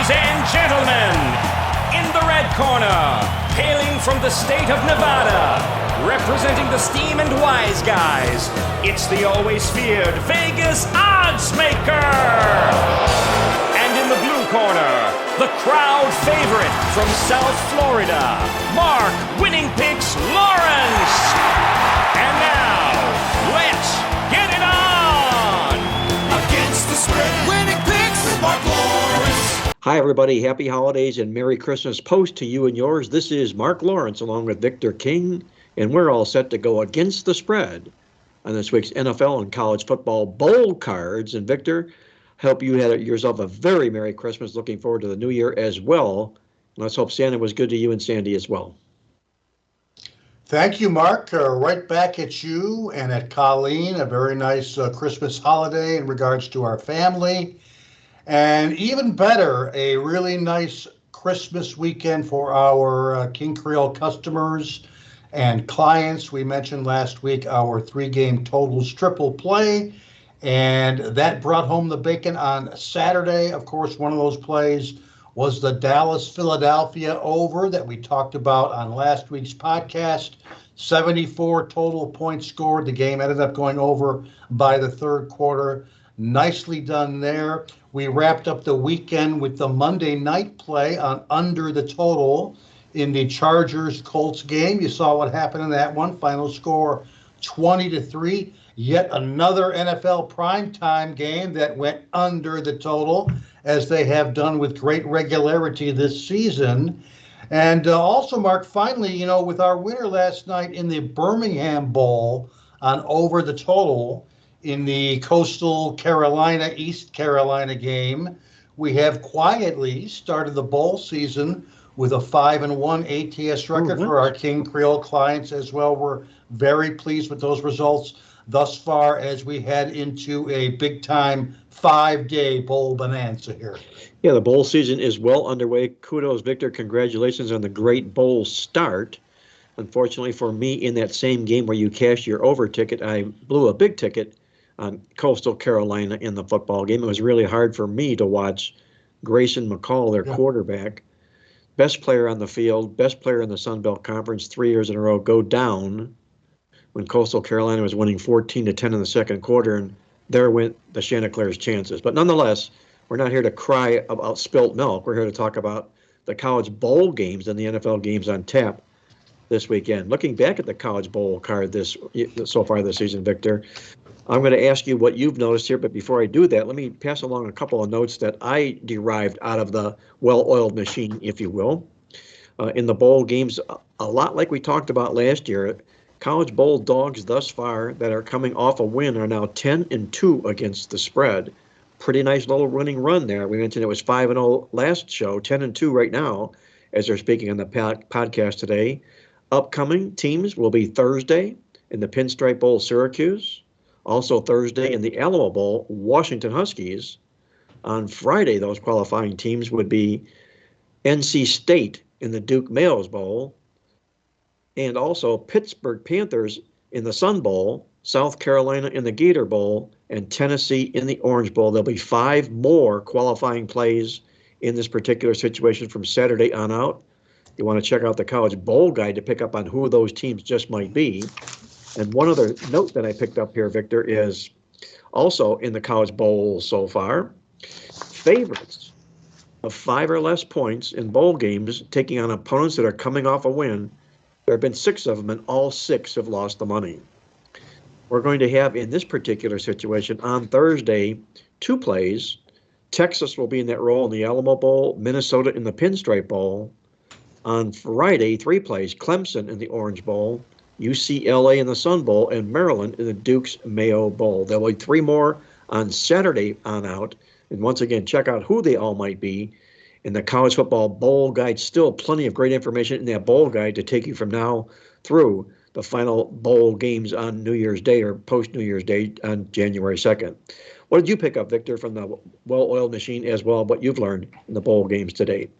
Ladies and gentlemen, in the red corner, hailing from the state of Nevada, representing the Steam and Wise Guys, it's the always feared Vegas Odds Maker. And in the blue corner, the crowd favorite from South Florida, Marc Winning Picks Lawrence. And now, let's get it on! Against the spread, Winning Picks with Marc Lawrence. Hi, everybody. Happy holidays and Merry Christmas post to you and yours. This is Marc Lawrence along with Victor King, and we're all set to go against the spread on this week's NFL and college football bowl cards. And Victor, hope you had yourself a very Merry Christmas. Looking forward to the new year as well. Let's hope Santa was good to you and Sandy as well. Thank you, Mark. Right back at you and at Colleen. A very nice Christmas holiday in regards to our family. And even better, a really nice Christmas weekend for our King Creole customers and clients. We mentioned last week our 3-game totals triple play, and that brought home the bacon on Saturday. Of course, one of those plays was the Dallas-Philadelphia over that we talked about on last week's podcast. 74 total points scored. The game ended up going over by the third quarter. Nicely done there. We wrapped up the weekend with the Monday night play on under the total in the Chargers-Colts game. You saw what happened in that one. Final score 20-3. Yet another NFL primetime game that went under the total, as they have done with great regularity this season. And also, Mark, finally, with our winner last night in the Birmingham Bowl on over the total in the Coastal Carolina, East Carolina game, we have quietly started the bowl season with a 5-1 ATS record for our King Creole clients as well. We're very pleased with those results thus far as we head into a big-time 5-day bowl bonanza here. Yeah, the bowl season is well underway. Kudos, Victor. Congratulations on the great bowl start. Unfortunately for me, in that same game where you cashed your over ticket, I blew a big ticket on Coastal Carolina in the football game. It was really hard for me to watch Grayson McCall, their quarterback, best player on the field, best player in the Sun Belt Conference 3 years in a row, go down when Coastal Carolina was winning 14-10 in the second quarter, and there went the Chanticleer's chances. But nonetheless, we're not here to cry about spilt milk. We're here to talk about the college bowl games and the NFL games on tap this weekend. Looking back at the college bowl card so far this season, Victor, I'm going to ask you what you've noticed here, but before I do that, let me pass along a couple of notes that I derived out of the well-oiled machine, if you will. In the bowl games, a lot like we talked about last year, college bowl dogs thus far that are coming off a win are now 10-2 against the spread. Pretty nice little winning run there. We mentioned it was 5-0 last show, 10-2 right now, as they're speaking on the podcast today. Upcoming teams will be Thursday in the Pinstripe Bowl, Syracuse. Also Thursday in the Alamo Bowl, Washington Huskies. On Friday, those qualifying teams would be NC State in the Duke Mayo's Bowl, and also Pittsburgh Panthers in the Sun Bowl, South Carolina in the Gator Bowl, and Tennessee in the Orange Bowl. There'll be 5 more qualifying plays in this particular situation from Saturday on out. You want to check out the College Bowl Guide to pick up on who those teams just might be. And one other note that I picked up here, Victor, is also in the College Bowl so far, favorites of 5 or less points in bowl games taking on opponents that are coming off a win. There have been 6 of them, and all 6 have lost the money. We're going to have, in this particular situation, on Thursday, 2 plays. Texas will be in that role in the Alamo Bowl, Minnesota in the Pinstripe Bowl. On Friday, 3 plays, Clemson in the Orange Bowl, UCLA in the Sun Bowl, and Maryland in the Duke's Mayo Bowl. There will be 3 more on Saturday on out. And once again, check out who they all might be in the College Football Bowl Guide. Still plenty of great information in that bowl guide to take you from now through the final bowl games on New Year's Day or post-New Year's Day on January 2nd. What did you pick up, Victor, from the well-oiled machine as well, what you've learned in the bowl games to date?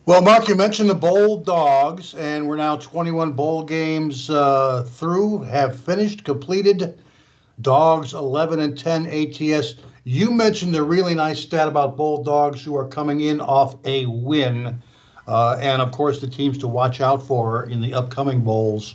Well, Mark, you mentioned the bowl dogs, and we're now 21 bowl games through, have finished, completed. Dogs 11-10 ATS. You mentioned the really nice stat about Bulldogs who are coming in off a win. And of course, the teams to watch out for in the upcoming bowls.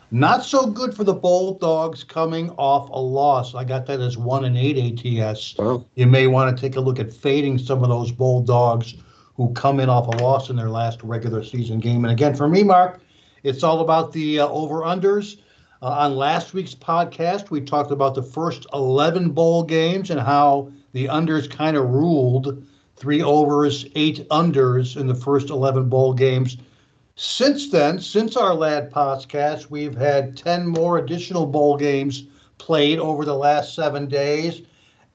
Not so good for the Bulldogs coming off a loss. I got that as 1-8 ATS. Wow. You may want to take a look at fading some of those Bulldogs who come in off a loss in their last regular season game. And again, for me, Mark, it's all about the over-unders. On last week's podcast, we talked about the first 11 bowl games and how the unders kind of ruled 3 overs, 8 unders in the first 11 bowl games. Since then, since our last podcast, we've had 10 more additional bowl games played over the last 7 days.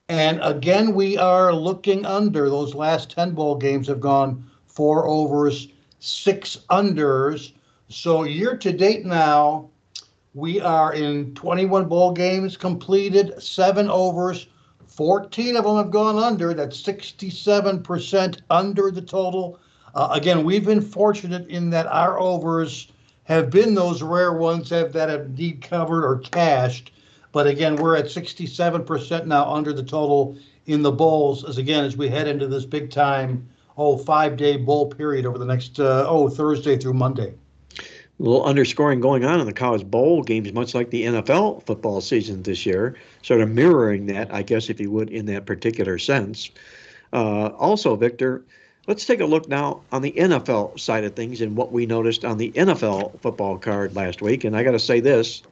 And again, we are looking under. Those last 10 bowl games have gone 4 overs, 6 unders. So year to date now, we are in 21 bowl games completed, 7 overs, 14 of them have gone under. That's 67% under the total. Again, we've been fortunate in that our overs have been those rare ones that have indeed covered or cashed. But again, we're at 67% now under the total in the bowls as we head into this big time, 5-day bowl period over the next, Thursday through Monday. A little underscoring going on in the college bowl games, much like the NFL football season this year, sort of mirroring that, I guess, if you would, in that particular sense. Also, Victor, let's take a look now on the NFL side of things and what we noticed on the NFL football card last week. And I got to say this.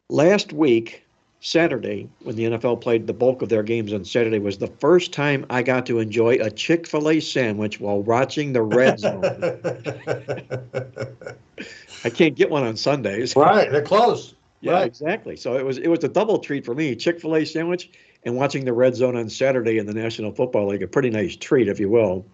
Last week, Saturday, when the NFL played the bulk of their games on Saturday, was the first time I got to enjoy a Chick-fil-A sandwich while watching the Red Zone. I can't get one on Sundays. Right, they're close. Yeah, right. Exactly. So it was a double treat for me, Chick-fil-A sandwich and watching the Red Zone on Saturday in the National Football League, a pretty nice treat, if you will.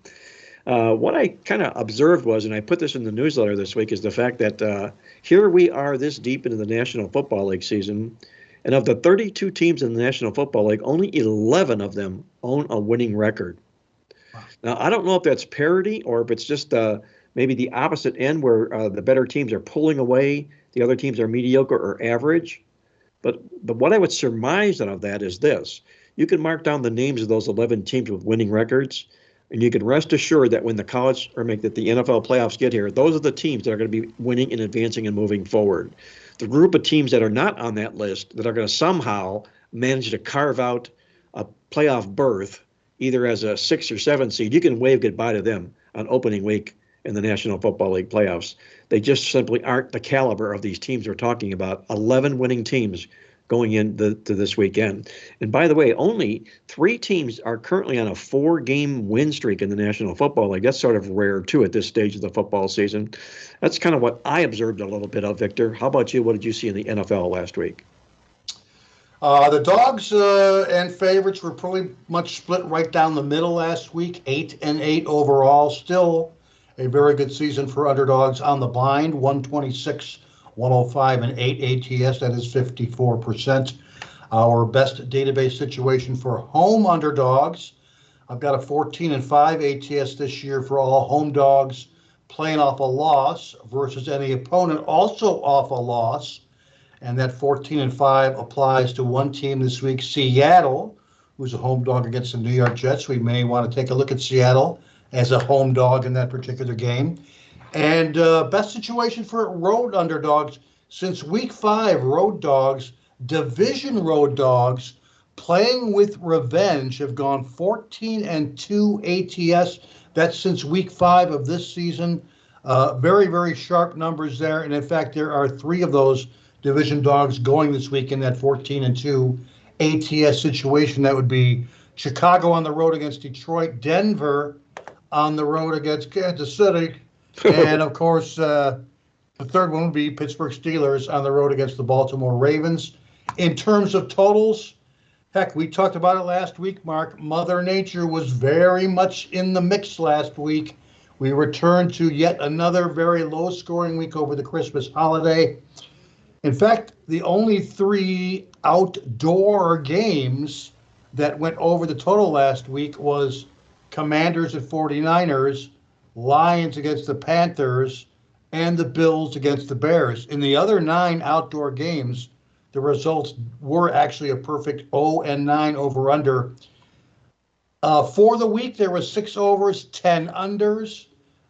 What I kind of observed was, and I put this in the newsletter this week, is the fact that here we are this deep into the National Football League season, and of the 32 teams in the National Football League, only 11 of them own a winning record. Wow. Now, I don't know if that's parity or if it's just maybe the opposite end where the better teams are pulling away, the other teams are mediocre or average. But what I would surmise out of that is this. You can mark down the names of those 11 teams with winning records, and you can rest assured that when the NFL playoffs get here, those are the teams that are going to be winning and advancing and moving forward. The group of teams that are not on that list that are going to somehow manage to carve out a playoff berth, either as a 6 or 7 seed, you can wave goodbye to them on opening week in the National Football League playoffs. They just simply aren't the caliber of these teams we're talking about. 11 winning teams going into this weekend. And by the way, only 3 teams are currently on a 4-game win streak in the National Football League. That's sort of rare, too, at this stage of the football season. That's kind of what I observed a little bit of, Victor. How about you? What did you see in the NFL last week? The dogs and favorites were pretty much split right down the middle last week, 8-8 overall. Still a very good season for underdogs on the blind, 126, 105, and 8 ATS. That is 54%. Our best database situation for home underdogs. I've got a 14-5 ATS this year for all home dogs playing off a loss versus any opponent also off a loss. And that 14-5 applies to one team this week, Seattle, who's a home dog against the New York Jets. We may want to take a look at Seattle as a home dog in that particular game. And best situation for road underdogs since week 5, road dogs, division road dogs, playing with revenge have gone 14-2 ATS. That's since week 5 of this season. Very, very sharp numbers there. And in fact, there are 3 of those division dogs going this week in that 14-2 ATS situation. That would be Chicago on the road against Detroit, Denver on the road against Kansas City, and of course, the third one would be Pittsburgh Steelers on the road against the Baltimore Ravens. In terms of totals, heck, we talked about it last week, Mark. Mother Nature was very much in the mix last week. We returned to yet another very low-scoring week over the Christmas holiday. In fact, the only 3 outdoor games that went over the total last week was Commanders at 49ers, Lions against the Panthers, and the Bills against the Bears. In the other 9 outdoor games, the results were actually a perfect 0-9 over-under. For the week, there was 6 overs, 10 unders.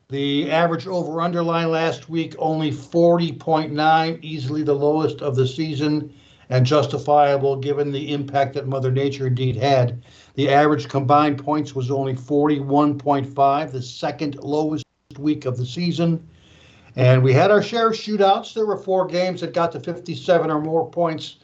The average over-under line last week, only 40.9, easily the lowest of the season, and justifiable given the impact that Mother Nature indeed had. The average combined points was only 41.5, the second lowest week of the season. And we had our share of shootouts. There were 4 games that got to 57 or more points.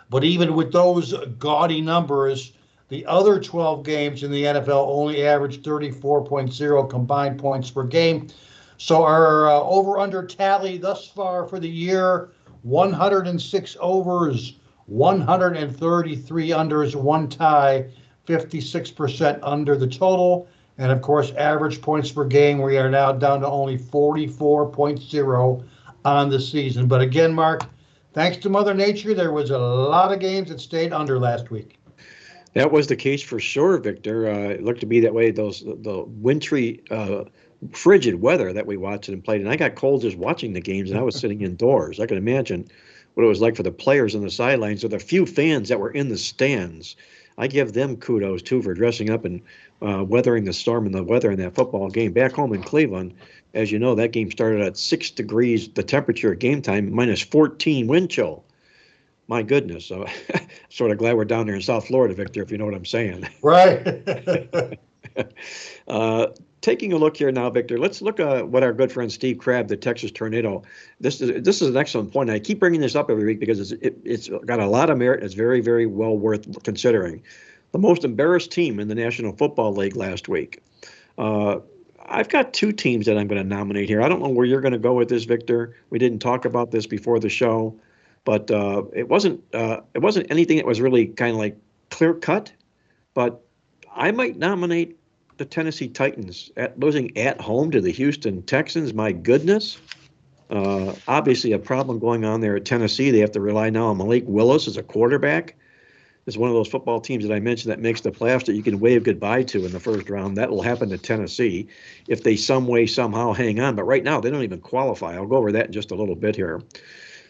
But even with those gaudy numbers, the other 12 games in the NFL only averaged 34.0 combined points per game. So our over-under tally thus far for the year, 106 overs, 133 unders, 1 tie, 56% under the total. And of course, average points per game, we are now down to only 44.0 on the season. But again, Mark, thanks to Mother Nature, there was a lot of games that stayed under last week. That was the case for sure, Victor. It looked to be that way. The wintry, frigid weather that we watched and played, and I got cold just watching the games, and I was sitting indoors. I can imagine what it was like for the players on the sidelines, or the few fans that were in the stands. I give them kudos too for dressing up and weathering the storm and the weather in that football game. Back home in Cleveland, as you know, that game started at 6 degrees, the temperature at game time, minus 14 wind chill. My goodness. So sort of glad we're down there in South Florida, Victor, if you know what I'm saying. Right. Taking a look here now, Victor, let's look at what our good friend Steve Crabb, the Texas Tornado. This is an excellent point. I keep bringing this up every week because it's got a lot of merit. It's very, very well worth considering. The most embarrassed team in the National Football League last week. I've got 2 teams that I'm going to nominate here. I don't know where you're going to go with this, Victor. We didn't talk about this before the show. But it wasn't anything that was really kind of like clear cut. But I might nominate the Tennessee Titans losing at home to the Houston Texans. My goodness. Obviously a problem going on there at Tennessee. They have to rely now on Malik Willis as a quarterback. It's one of those football teams that I mentioned that makes the playoffs that you can wave goodbye to in the first round. That will happen to Tennessee if they some way, somehow hang on. But right now they don't even qualify. I'll go over that in just a little bit here.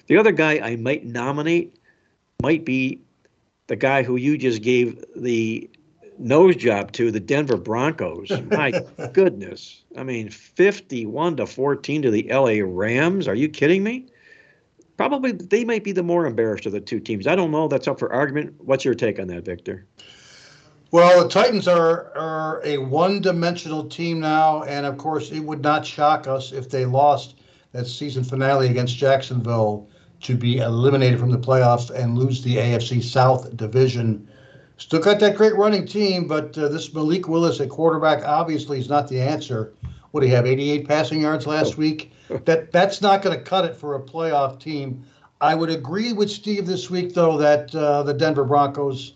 The other guy I might nominate might be the guy who you just gave the nose job to, the Denver Broncos. My goodness. I mean, 51-14 to the LA Rams. Are you kidding me? Probably they might be the more embarrassed of the 2 teams. I don't know. That's up for argument. What's your take on that, Victor? Well, the Titans are a one-dimensional team now, and of course, it would not shock us if they lost that season finale against Jacksonville to be eliminated from the playoffs and lose the AFC South division. Still got that great running team, but this Malik Willis at quarterback obviously is not the answer. What do you have, 88 passing yards last week? That's not going to cut it for a playoff team. I would agree with Steve this week, though, that the Denver Broncos,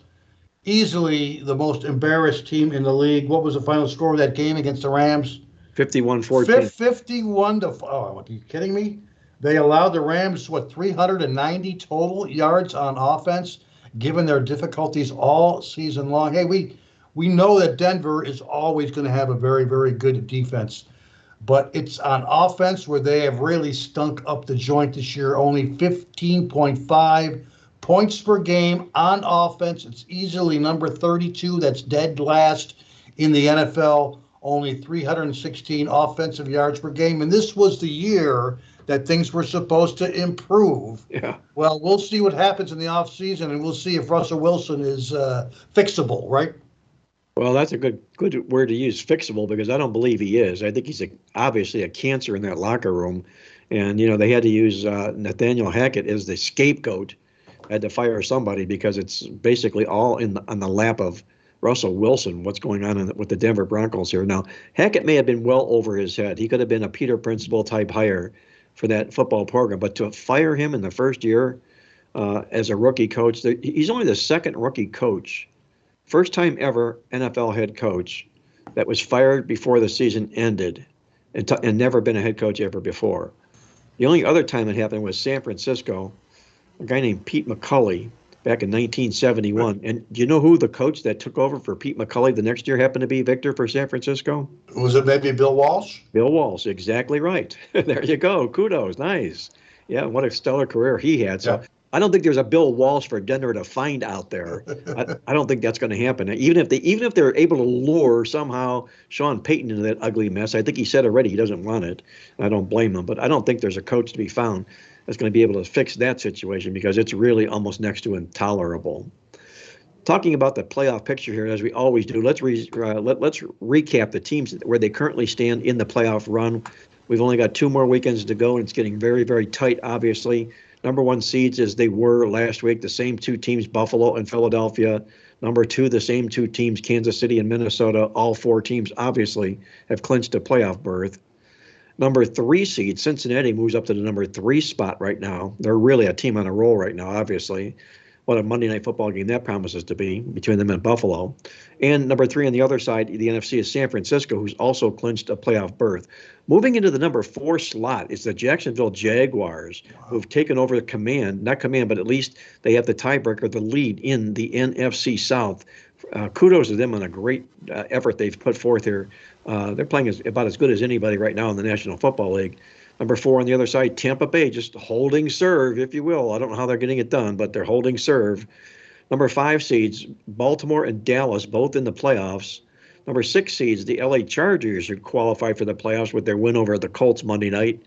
easily the most embarrassed team in the league. What was the final score of that game against the Rams? 51-14. 51 to, oh, are you kidding me? They allowed the Rams, 390 total yards on offense, given their difficulties all season long. Hey, we know that Denver is always going to have a very, very good defense, but it's on offense where they have really stunk up the joint this year. Only 15.5 points per game on offense. It's easily number 32. That's dead last in the NFL. Only 316 offensive yards per game. And this was the year that things were supposed to improve. Yeah. Well, we'll see what happens in the offseason, and we'll see if Russell Wilson is fixable, right? Well, that's a good word to use, fixable, because I don't believe he is. I think he's obviously a cancer in that locker room. And, they had to use Nathaniel Hackett as the scapegoat. Had to fire somebody because it's basically all on the lap of Russell Wilson, what's going on with the Denver Broncos here. Now, Hackett may have been well over his head. He could have been a Peter Principle type hire for that football program. But to fire him in the first year as a rookie coach, he's only the second rookie coach, first time ever NFL head coach that was fired before the season ended and never been a head coach ever before. The only other time it happened was San Francisco, a guy named Pete McCulley, back in 1971. And do you know who the coach that took over for Pete McCulley the next year happened to be, Victor, for San Francisco? Was it maybe Bill Walsh? Bill Walsh, exactly right. There you go. Kudos. Nice. Yeah, what a stellar career he had. So I don't think there's a Bill Walsh for Denver to find out there. I don't think that's going to happen. Even if they're able to lure somehow Sean Payton into that ugly mess, I think he said already he doesn't want it. I don't blame him, but I don't think there's a coach to be found that's going to be able to fix that situation because it's really almost next to intolerable. Talking about the playoff picture here, as we always do, let's recap the teams where they currently stand in the playoff run. We've only got 2 more weekends to go, and it's getting very, very tight, obviously. Number 1 seeds as they were last week, the same 2 teams, Buffalo and Philadelphia. Number 2, the same 2 teams, Kansas City and Minnesota. All 4 teams, obviously, have clinched a playoff berth. Number 3 seed, Cincinnati, moves up to the number 3 spot right now. They're really a team on a roll right now, obviously. What a Monday Night Football game that promises to be between them and Buffalo. And number 3 on the other side, the NFC, is San Francisco, who's also clinched a playoff berth. Moving into the number 4 slot is the Jacksonville Jaguars, who've taken over not command, but at least they have the tiebreaker, the lead in the NFC South. Kudos to them on a great effort they've put forth here. They're playing about as good as anybody right now in the National Football League. Number 4 on the other side, Tampa Bay, just holding serve, if you will. I don't know how they're getting it done, but they're holding serve. Number 5 seeds, Baltimore and Dallas, both in the playoffs. Number 6 seeds, the LA Chargers, who qualified for the playoffs with their win over the Colts Monday night.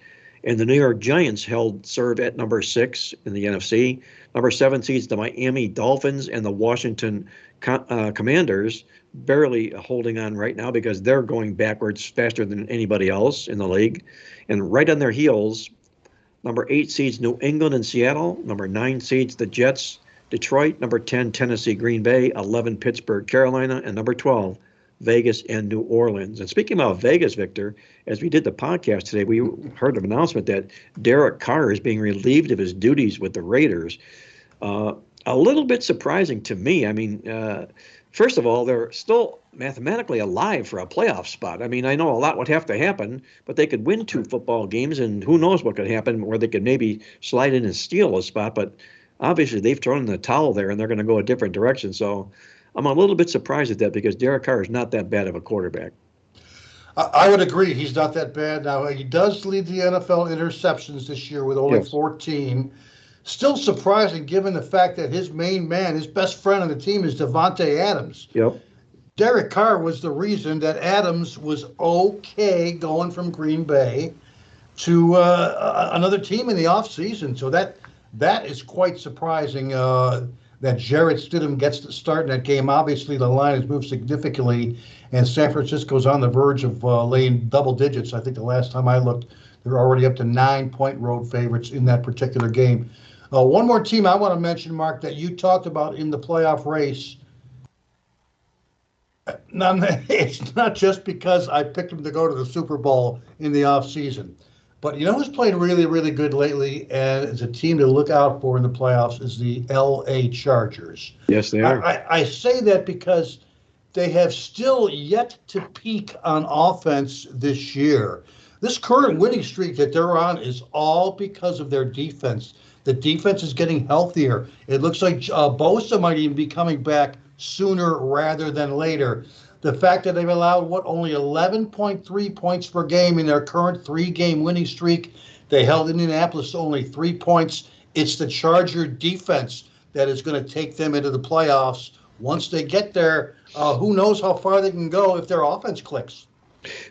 And the New York Giants held serve at number 6 in the NFC. Number 7 seeds, the Miami Dolphins and the Washington Commanders, barely holding on right now because they're going backwards faster than anybody else in the league. And right on their heels, number 8 seeds, New England and Seattle. Number 9 seeds, the Jets, Detroit. Number 10, Tennessee, Green Bay. 11, Pittsburgh, Carolina. And number 12, Vegas and New Orleans. And speaking about Vegas, Victor, as we did the podcast today, we heard an announcement that Derek Carr is being relieved of his duties with the Raiders. A little bit surprising to me. I mean, first of all, they're still mathematically alive for a playoff spot. I mean, I know a lot would have to happen, but they could win 2 football games, and who knows what could happen, where they could maybe slide in and steal a spot. But obviously, they've thrown in the towel there, and they're going to go a different direction. So I'm a little bit surprised at that because Derek Carr is not that bad of a quarterback. I would agree. He's not that bad. Now, he does lead the NFL interceptions this year with only 14. Still surprising given the fact that his main man, his best friend on the team, is Devontae Adams. Yep. Derek Carr was the reason that Adams was okay going from Green Bay to another team in the offseason. So that is quite surprising that Jarrett Stidham gets to start in that game. Obviously, the line has moved significantly, and San Francisco's on the verge of laying double digits. I think the last time I looked, they're already up to 9-point road favorites in that particular game. One more team I want to mention, Mark, that you talked about in the playoff race. It's not just because I picked them to go to the Super Bowl in the offseason. But you know who's played really, really good lately and is a team to look out for in the playoffs is the L.A. Chargers. Yes, they are. I say that because they have still yet to peak on offense this year. This current winning streak that they're on is all because of their defense. The defense is getting healthier. It looks like Bosa might even be coming back sooner rather than later. The fact that they've allowed, only 11.3 points per game in their current 3-game winning streak. They held Indianapolis to only 3 points. It's the Charger defense that is going to take them into the playoffs. Once they get there, who knows how far they can go if their offense clicks.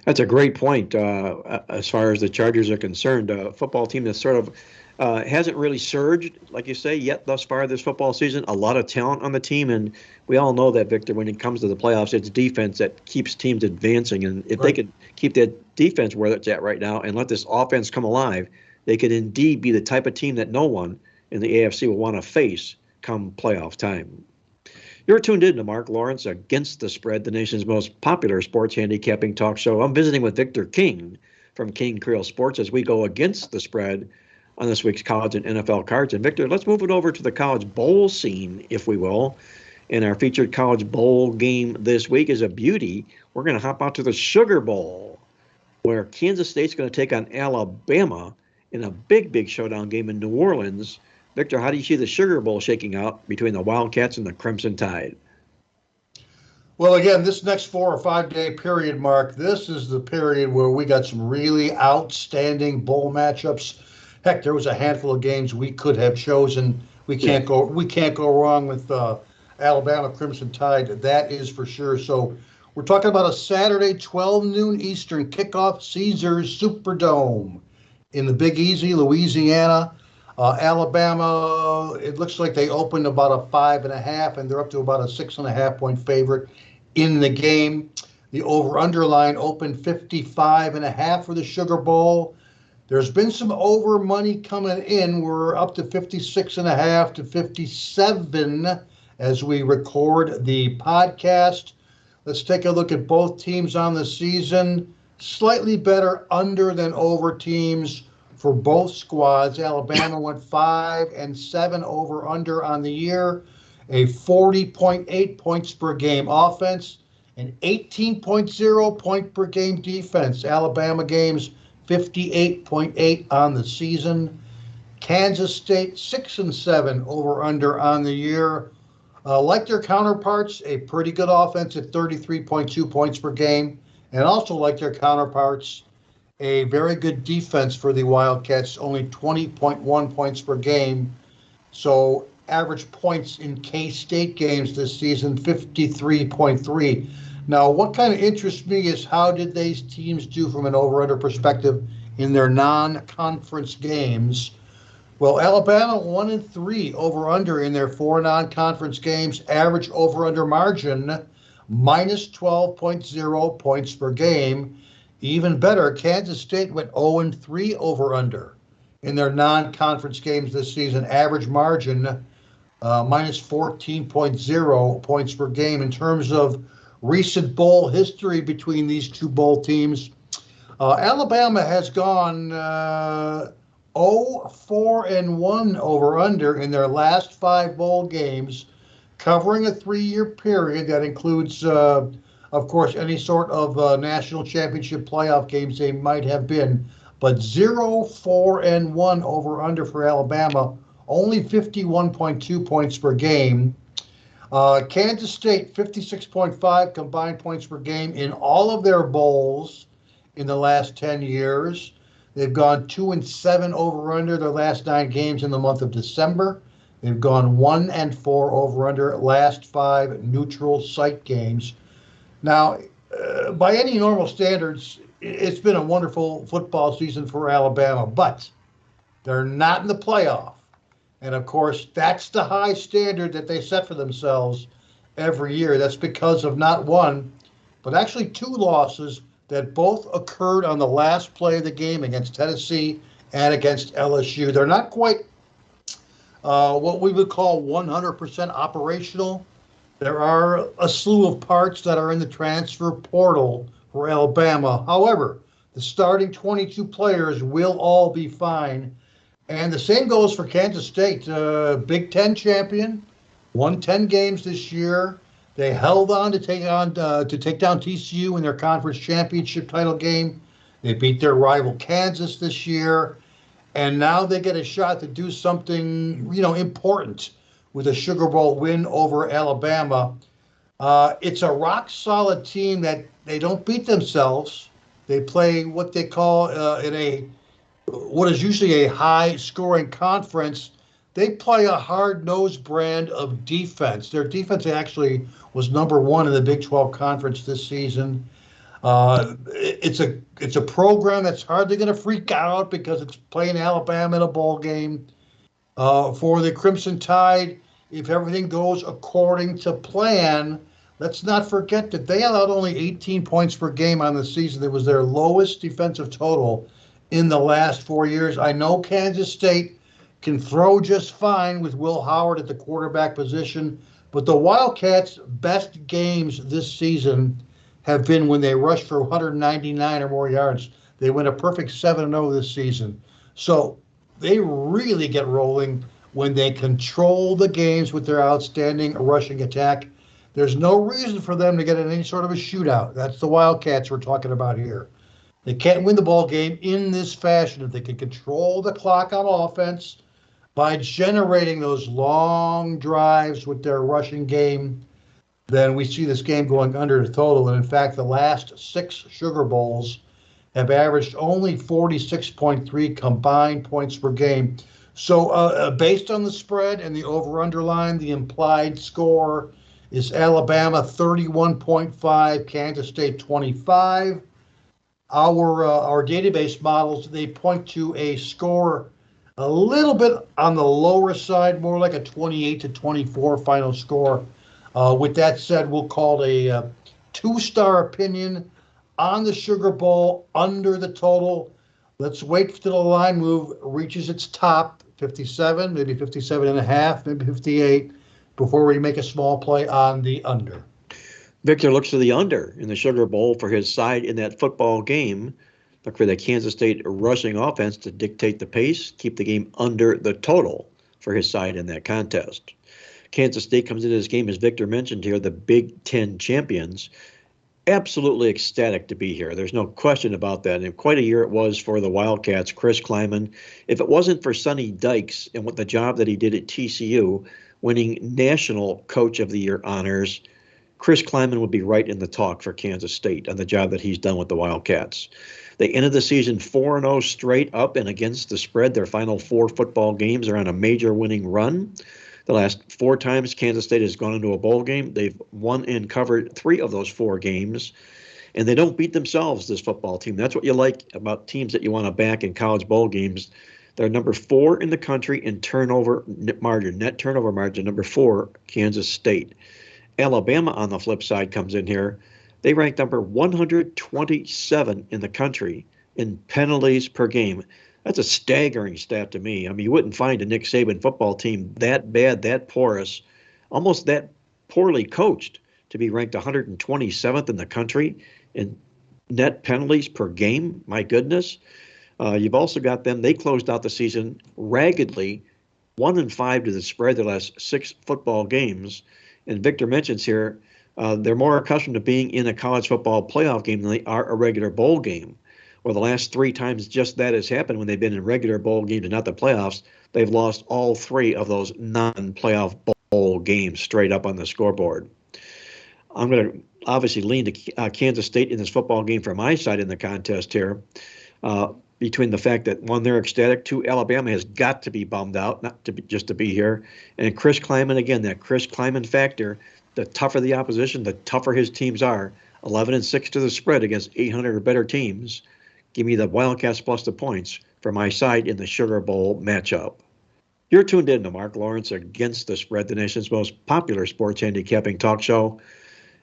That's a great point as far as the Chargers are concerned. A football team that's sort of hasn't really surged, like you say, yet thus far this football season. A lot of talent on the team, and we all know that, Victor, when it comes to the playoffs, it's defense that keeps teams advancing. And if they could keep that defense where it's at right now and let this offense come alive, they could indeed be the type of team that no one in the AFC will want to face come playoff time. You're tuned in to Mark Lawrence Against the Spread, the nation's most popular sports handicapping talk show. I'm visiting with Victor King from King Creole Sports as we go against the spread on this week's college and NFL cards. And Victor, let's move it over to the college bowl scene, if we will. And our featured college bowl game this week is a beauty. We're going to hop out to the Sugar Bowl, where Kansas State's going to take on Alabama in a big, big showdown game in New Orleans. Victor, how do you see the Sugar Bowl shaking out between the Wildcats and the Crimson Tide? Well, again, this next 4 or 5 day period, Mark, this is the period where we got some really outstanding bowl matchups. Heck, there was a handful of games we could have chosen. we can't go wrong with Alabama Crimson Tide. That is for sure. So we're talking about a Saturday, 12 noon Eastern kickoff, Caesars Superdome in the Big Easy, Louisiana. Alabama, it looks like they opened about a 5.5, and they're up to about a 6.5 point favorite in the game. The over-under line opened 55.5 for the Sugar Bowl. There's been some over money coming in. We're up to 56.5 to 57 as we record the podcast. Let's take a look at both teams on the season. Slightly better under than over teams for both squads. Alabama went 5-7 over under on the year, a 40.8 points per game offense, an 18.0 point per game defense. Alabama games 58.8 on the season. Kansas State 6-7 over under on the year. Like their counterparts, a pretty good offense at 33.2 points per game, and also like their counterparts, a very good defense for the Wildcats, only 20.1 points per game. So average points in K-State games this season, 53.3. Now, what kind of interests me is how did these teams do from an over-under perspective in their non-conference games? Well, Alabama 1-3 over-under in their 4 non-conference games, average over-under margin minus 12.0 points per game. Even better, Kansas State went 0-3 over-under in their non-conference games this season, average margin minus 14.0 points per game. In terms of recent bowl history between these two bowl teams, Alabama has gone 0-4-1 over-under in their last 5 bowl games, covering a 3-year period that includes, of course, any sort of national championship playoff games they might have been. But 0-4-1 over-under for Alabama, only 51.2 points per game. Kansas State, 56.5 combined points per game in all of their bowls in the last 10 years. They've gone 2-7 over-under their last 9 games in the month of December. They've gone 1-4 over-under last 5 neutral site games. Now, by any normal standards, it's been a wonderful football season for Alabama, but they're not in the playoff. And of course, that's the high standard that they set for themselves every year. That's because of not one, but actually 2 losses that both occurred on the last play of the game against Tennessee and against LSU. They're not quite what we would call 100% operational. There are a slew of parts that are in the transfer portal for Alabama. However, the starting 22 players will all be fine. And the same goes for Kansas State, Big Ten champion, won 10 games this year. They held on to take down TCU in their conference championship title game. They beat their rival Kansas this year, and now they get a shot to do something, important with a Sugar Bowl win over Alabama. It's a rock solid team that they don't beat themselves. They play what they call what is usually a high-scoring conference. They play a hard-nosed brand of defense. Their defense actually was number 1 in the Big 12 conference this season. It's a program that's hardly going to freak out because it's playing Alabama in a bowl game. For the Crimson Tide, if everything goes according to plan, let's not forget that they allowed only 18 points per game on the season. It was their lowest defensive total in the last 4 years. I know Kansas State can throw just fine with Will Howard at the quarterback position, but the Wildcats' best games this season have been when they rushed for 199 or more yards. They went a perfect 7-0 this season. So they really get rolling when they control the games with their outstanding rushing attack. There's no reason for them to get in any sort of a shootout. That's the Wildcats we're talking about here. They can't win the ball game in this fashion. If they can control the clock on offense by generating those long drives with their rushing game, then we see this game going under the total. And in fact, the last 6 Sugar Bowls have averaged only 46.3 combined points per game. So based on the spread and the over-under line, the implied score is Alabama 31.5, Kansas State 25. Our database models, they point to a score a little bit on the lower side, more like a 28 to 24 final score. With that said, we'll call it a two-star opinion on the Sugar Bowl under the total. Let's wait till the line move reaches its top, 57, maybe 57 and a half, maybe 58, before we make a small play on the under. Victor looks to the under in the Sugar Bowl for his side in that football game. Look for the Kansas State rushing offense to dictate the pace, keep the game under the total for his side in that contest. Kansas State comes into this game, as Victor mentioned here, the Big Ten champions. Absolutely ecstatic to be here. There's no question about that. And quite a year it was for the Wildcats, Chris Kleiman. If it wasn't for Sonny Dykes and what the job that he did at TCU, winning National Coach of the Year honors, Chris Kleiman would be right in the talk for Kansas State on the job that he's done with the Wildcats. They ended the season 4-0 straight up and against the spread. Their final 4 football games are on a major winning run. The last 4 times Kansas State has gone into a bowl game, they've won and covered 3 of those 4 games. And they don't beat themselves, this football team. That's what you like about teams that you want to back in college bowl games. They're number 4 in the country in turnover margin, net turnover margin, number 4, Kansas State. Alabama, on the flip side, comes in here. They rank number 127 in the country in penalties per game. That's a staggering stat to me. I mean, you wouldn't find a Nick Saban football team that bad, that porous, almost that poorly coached to be ranked 127th in the country in net penalties per game. My goodness. You've also got them. They closed out the season raggedly, 1-5 to the spread the last 6 football games. And Victor mentions here, they're more accustomed to being in a college football playoff game than they are a regular bowl game. Well, the last 3 times just that has happened when they've been in regular bowl games and not the playoffs, they've lost all 3 of those non-playoff bowl games straight up on the scoreboard. I'm going to obviously lean to Kansas State in this football game for my side in the contest here. Between the fact that, 1, they're ecstatic, 2, Alabama has got to be bummed out, not to be, just to be here. And Chris Kleiman, again, that Chris Kleiman factor, the tougher the opposition, the tougher his teams are. 11-6 to the spread against 800 or better teams. Give me the Wildcats plus the points for my side in the Sugar Bowl matchup. You're tuned in to Mark Lawrence Against the Spread, the nation's most popular sports handicapping talk show.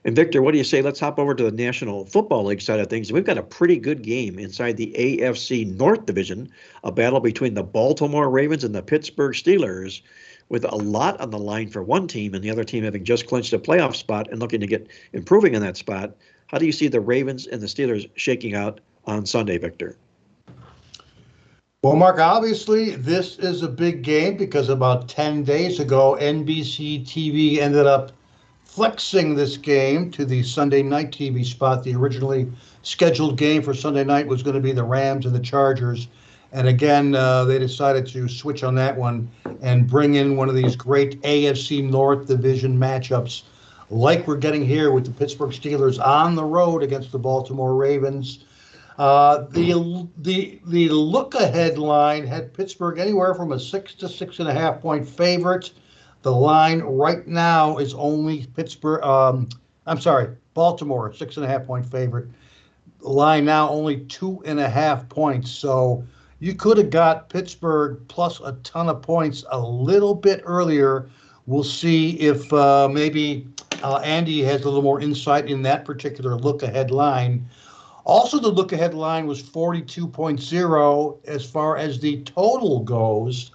And Victor, what do you say? Let's hop over to the National Football League side of things. We've got a pretty good game inside the AFC North Division, a battle between the Baltimore Ravens and the Pittsburgh Steelers, with a lot on the line for one team and the other team having just clinched a playoff spot and looking to get improving on that spot. How do you see the Ravens and the Steelers shaking out on Sunday, Victor? Well, Mark, obviously this is a big game because about 10 days ago, NBC TV ended up flexing this game to the Sunday night TV spot. The originally scheduled game for Sunday night was going to be the Rams and the Chargers. And again, they decided to switch on that one and bring in one of these great AFC North Division matchups like we're getting here with the Pittsburgh Steelers on the road against the Baltimore Ravens. The look-ahead line had Pittsburgh anywhere from a 6 to 6.5 point favorite. The line right now is only Baltimore, 6.5 point favorite. The line now only 2.5 points. So you could have got Pittsburgh plus a ton of points a little bit earlier. We'll see if maybe Andy has a little more insight in that particular look-ahead line. Also, the look-ahead line was 42.0 as far as the total goes.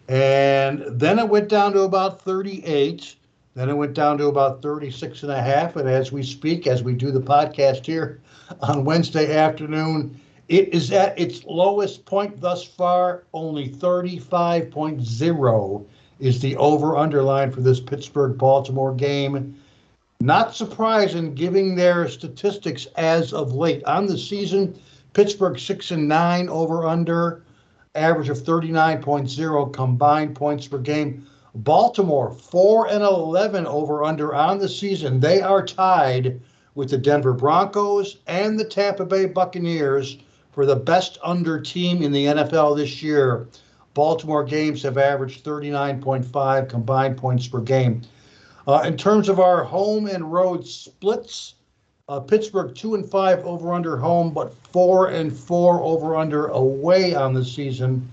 And then it went down to about 38. Then it went down to about 36.5. And as we speak, as we do the podcast here on Wednesday afternoon, it is at its lowest point thus far. Only 35.0 is the over-under line for this Pittsburgh-Baltimore game. Not surprising, given their statistics as of late. On the season, Pittsburgh 6-9 over-under, average of 39.0 combined points per game. Baltimore 4-11 over-under on the season. They are tied with the Denver Broncos and the Tampa Bay Buccaneers for the best under team in the NFL this year. Baltimore games have averaged 39.5 combined points per game. In terms of our home and road splits, Pittsburgh 2-5 over under home, but 4-4 over under away on the season.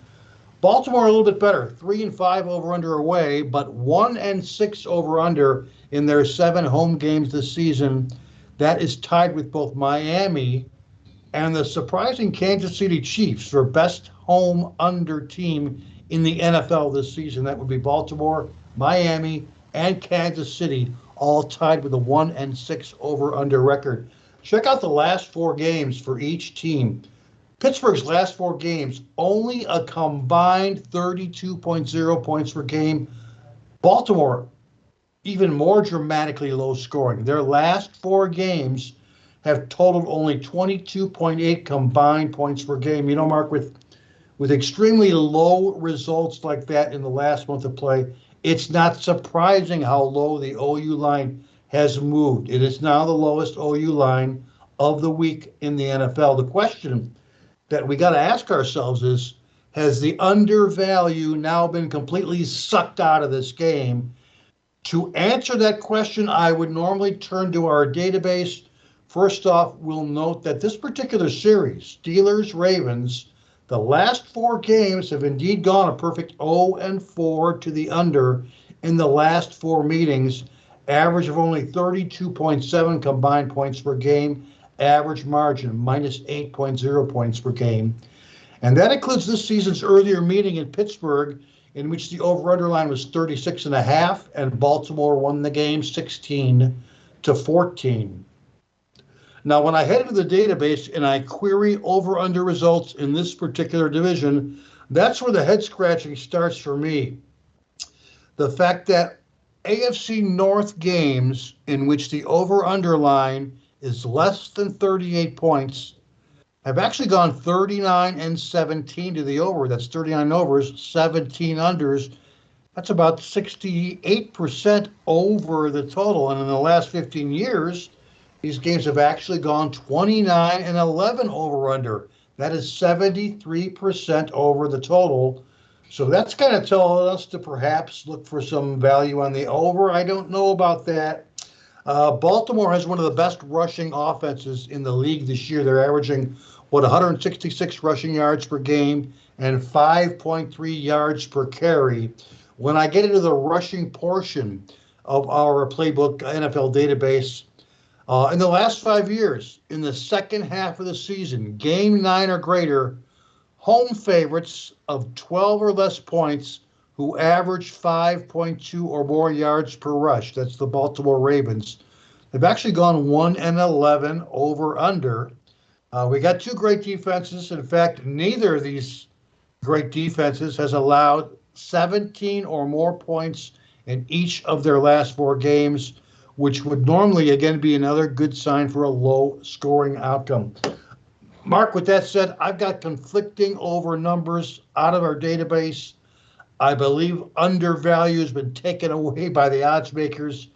Baltimore a little bit better, 3-5 over under away, but 1-6 over under in their 7 home games this season. That is tied with both Miami and the surprising Kansas City Chiefs for best home under team in the NFL this season. That would be Baltimore, Miami, and Kansas City, all tied with a 1-6 over under record. Check out the last 4 games for each team. Pittsburgh's last 4 games, only a combined 32.0 points per game. Baltimore, even more dramatically low scoring. Their last 4 games have totaled only 22.8 combined points per game. You know, Mark, with extremely low results like that in the last month of play, it's not surprising how low the OU line has moved. It is now the lowest OU line of the week in the NFL. The question that we got to ask ourselves is, has the undervalue now been completely sucked out of this game? To answer that question, I would normally turn to our database. First off, we'll note that this particular series, Steelers-Ravens, the last 4 games have indeed gone a perfect 0-4 to the under in the last 4 meetings. Average of only 32.7 combined points per game. Average margin, minus 8.0 points per game. And that includes this season's earlier meeting in Pittsburgh, in which the over-under line was 36.5, and Baltimore won the game 16-14. Now, when I head into the database and I query over-under results in this particular division, that's where the head-scratching starts for me. The fact that AFC North games in which the over-under line is less than 38 points have actually gone 39-17 to the over. That's 39 overs, 17 unders. That's about 68% over the total. And in the last 15 years, these games have actually gone 29-11 over under. That is 73% over the total. So that's kind of telling us to perhaps look for some value on the over. I don't know about that. Baltimore has one of the best rushing offenses in the league this year. They're averaging, 166 rushing yards per game and 5.3 yards per carry. When I get into the rushing portion of our Playbook NFL database, in the last 5 years, in the second half of the season, game 9 or greater, home favorites of 12 or less points who average 5.2 or more yards per rush. That's the Baltimore Ravens. They've actually gone 1-11 over under. We got 2 great defenses. In fact, neither of these great defenses has allowed 17 or more points in each of their last 4 games, which would normally, again, be another good sign for a low-scoring outcome. Mark, with that said, I've got conflicting over numbers out of our database. I believe undervalue has been taken away by the odds makers.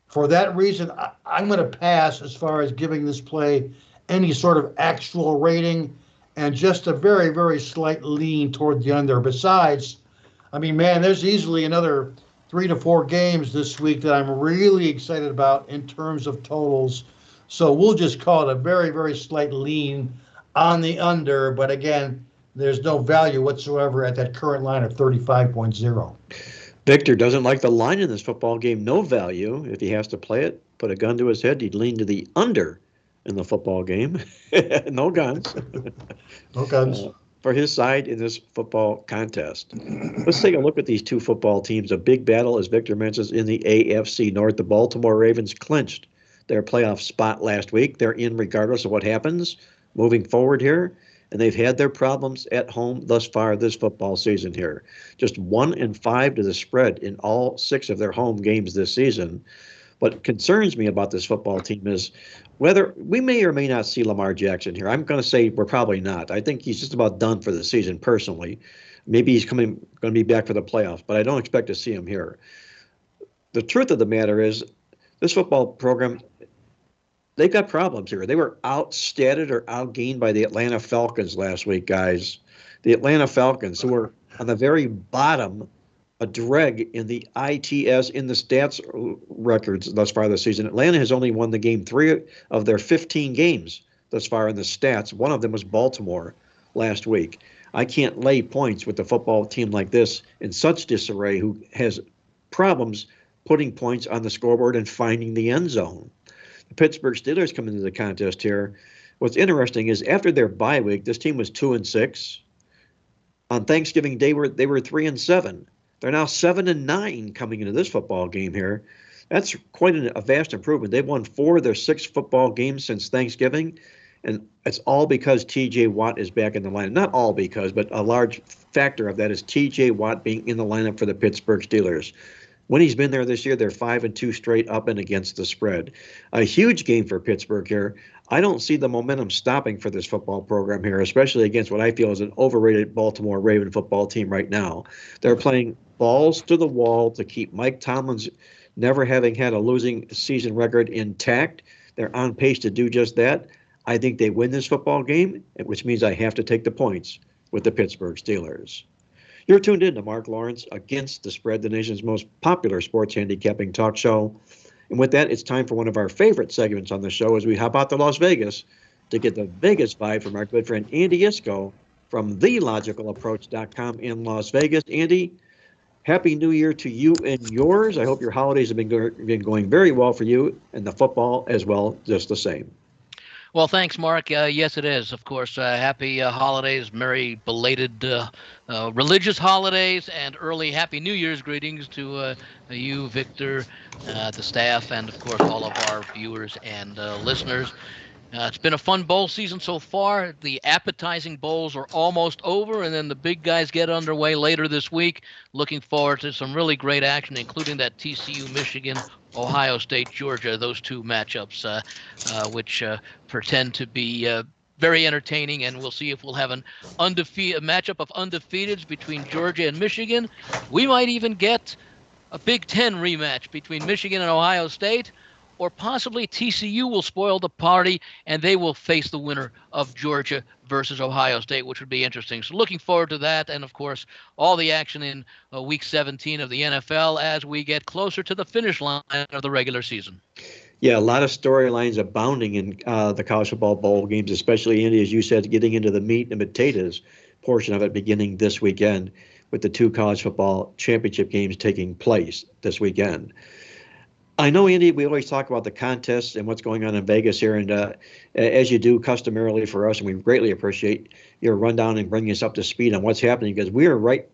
For that reason, I'm going to pass as far as giving this play any sort of actual rating, and just a very, very slight lean toward the under. Besides, I mean, man, there's easily another 3 to 4 games this week that I'm really excited about in terms of totals. So we'll just call it a very, very slight lean on the under. But again, there's no value whatsoever at that current line of 35.0. Victor doesn't like the line in this football game. No value. If he has to play it, put a gun to his head, he'd lean to the under in the football game. No guns. No guns. For his side in this football contest. Let's take a look at these 2 football teams. A big battle, as Victor mentions, in the AFC North. The Baltimore Ravens clinched their playoff spot last week. They're in regardless of what happens moving forward here. And they've had their problems at home thus far this football season here. Just 1-5 to the spread in all 6 of their home games this season. What concerns me about this football team is whether we may or may not see Lamar Jackson here. I'm going to say we're probably not. I think he's just about done for the season personally. Maybe he's going to be back for the playoffs, but I don't expect to see him here. The truth of the matter is this football program, they've got problems here. They were outstatted or outgained by the Atlanta Falcons last week, guys. The Atlanta Falcons, who were on the very bottom, a dreg in the ITS in the stats records thus far this season. Atlanta has only won the game 3 of their 15 games thus far in the stats. One of them was Baltimore last week. I can't lay points with a football team like this in such disarray who has problems putting points on the scoreboard and finding the end zone. The Pittsburgh Steelers come into the contest here. What's interesting is after their bye week, this team was 2-6. On Thanksgiving Day, they were 3-7. They're now 7-9 coming into this football game here. That's quite a vast improvement. They've won 4 of their 6 football games since Thanksgiving, and it's all because T.J. Watt is back in the lineup. Not all because, but a large factor of that is T.J. Watt being in the lineup for the Pittsburgh Steelers. When he's been there this year, they're 5-2 straight up and against the spread. A huge game for Pittsburgh here. I don't see the momentum stopping for this football program here, especially against what I feel is an overrated Baltimore Raven football team right now. They're playing balls to the wall to keep Mike Tomlin's never having had a losing season record intact. They're on pace to do just that. I think they win this football game, which means I have to take the points with the Pittsburgh Steelers. You're tuned in to Mark Lawrence Against the Spread, the nation's most popular sports handicapping talk show. And with that, it's time for one of our favorite segments on the show as we hop out to Las Vegas to get the Vegas vibe from our good friend Andy Iskoe from TheLogicalApproach.com in Las Vegas. Andy, Happy New Year to you and yours. I hope your holidays have been going very well for you, and the football as well, just the same. Well, thanks, Mark. Yes, it is. Of course, happy holidays, merry belated religious holidays, and early Happy New Year's greetings to you, Victor, the staff, and, of course, all of our viewers and listeners. It's been a fun bowl season so far. The appetizing bowls are almost over, and then the big guys get underway later this week. Looking forward to some really great action, including that TCU, Michigan, Ohio State, Georgia, those 2 matchups, which pretend to be very entertaining, and we'll see if we'll have a matchup of undefeateds between Georgia and Michigan. We might even get a Big Ten rematch between Michigan and Ohio State, or possibly TCU will spoil the party and they will face the winner of Georgia versus Ohio State, which would be interesting. So looking forward to that, and of course all the action in Week 17 of the NFL as we get closer to the finish line of the regular season. Yeah, a lot of storylines abounding in the college football bowl games, especially, Andy, as you said, getting into the meat and potatoes portion of it beginning this weekend with the 2 college football championship games taking place this weekend. I know, Andy, we always talk about the contests and what's going on in Vegas here, and as you do customarily for us, and we greatly appreciate your rundown and bringing us up to speed on what's happening, because we are right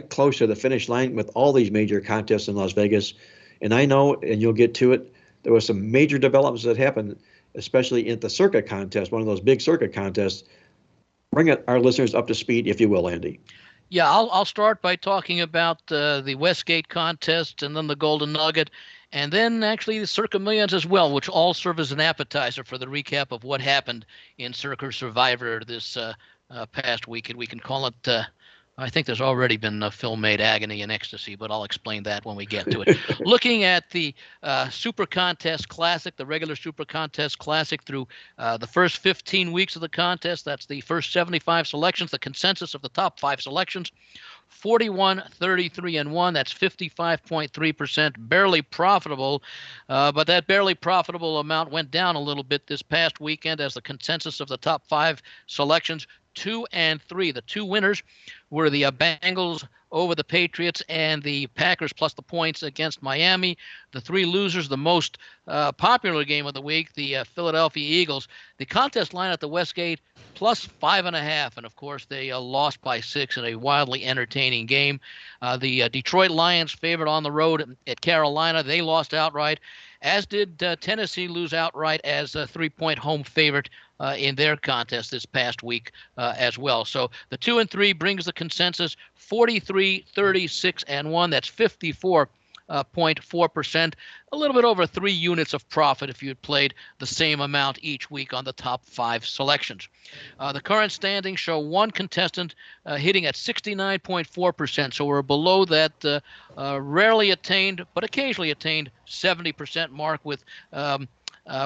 close to the finish line with all these major contests in Las Vegas. And I know, and you'll get to it, there was some major developments that happened, especially at the circuit contest, one of those big circuit contests. Bring our listeners up to speed, if you will, Andy. Yeah, I'll start by talking about the Westgate contest and then the Golden Nugget, and then actually the Circa Millions as well, which all serve as an appetizer for the recap of what happened in Circa Survivor this past week. And we can call it, I think there's already been a film made, Agony and Ecstasy, but I'll explain that when we get to it. Looking at the Super Contest Classic, the regular Super Contest Classic through the first 15 weeks of the contest, that's the first 75 selections, the consensus of the top 5 selections. 41, 33, and 1. That's 55.3%. Barely profitable, but that barely profitable amount went down a little bit this past weekend as the consensus of the top 5 selections, 2 and 3. The 2 winners were the Bengals over the Patriots and the Packers plus the points against Miami. The 3 losers, the most popular game of the week, the Philadelphia Eagles. The contest line at the Westgate plus 5.5, and of course they lost by 6 in a wildly entertaining game. The Detroit Lions favored on the road at Carolina. They lost outright, as did Tennessee lose outright as a 3-point home favorite in their contest this past week as well. So the 2 and 3 brings the consensus 43, 36, and 1. That's 54.4%. A little bit over 3 units of profit if you had played the same amount each week on the top 5 selections. The current standings show one contestant hitting at 69.4%. So we're below that rarely attained, but occasionally attained 70% mark with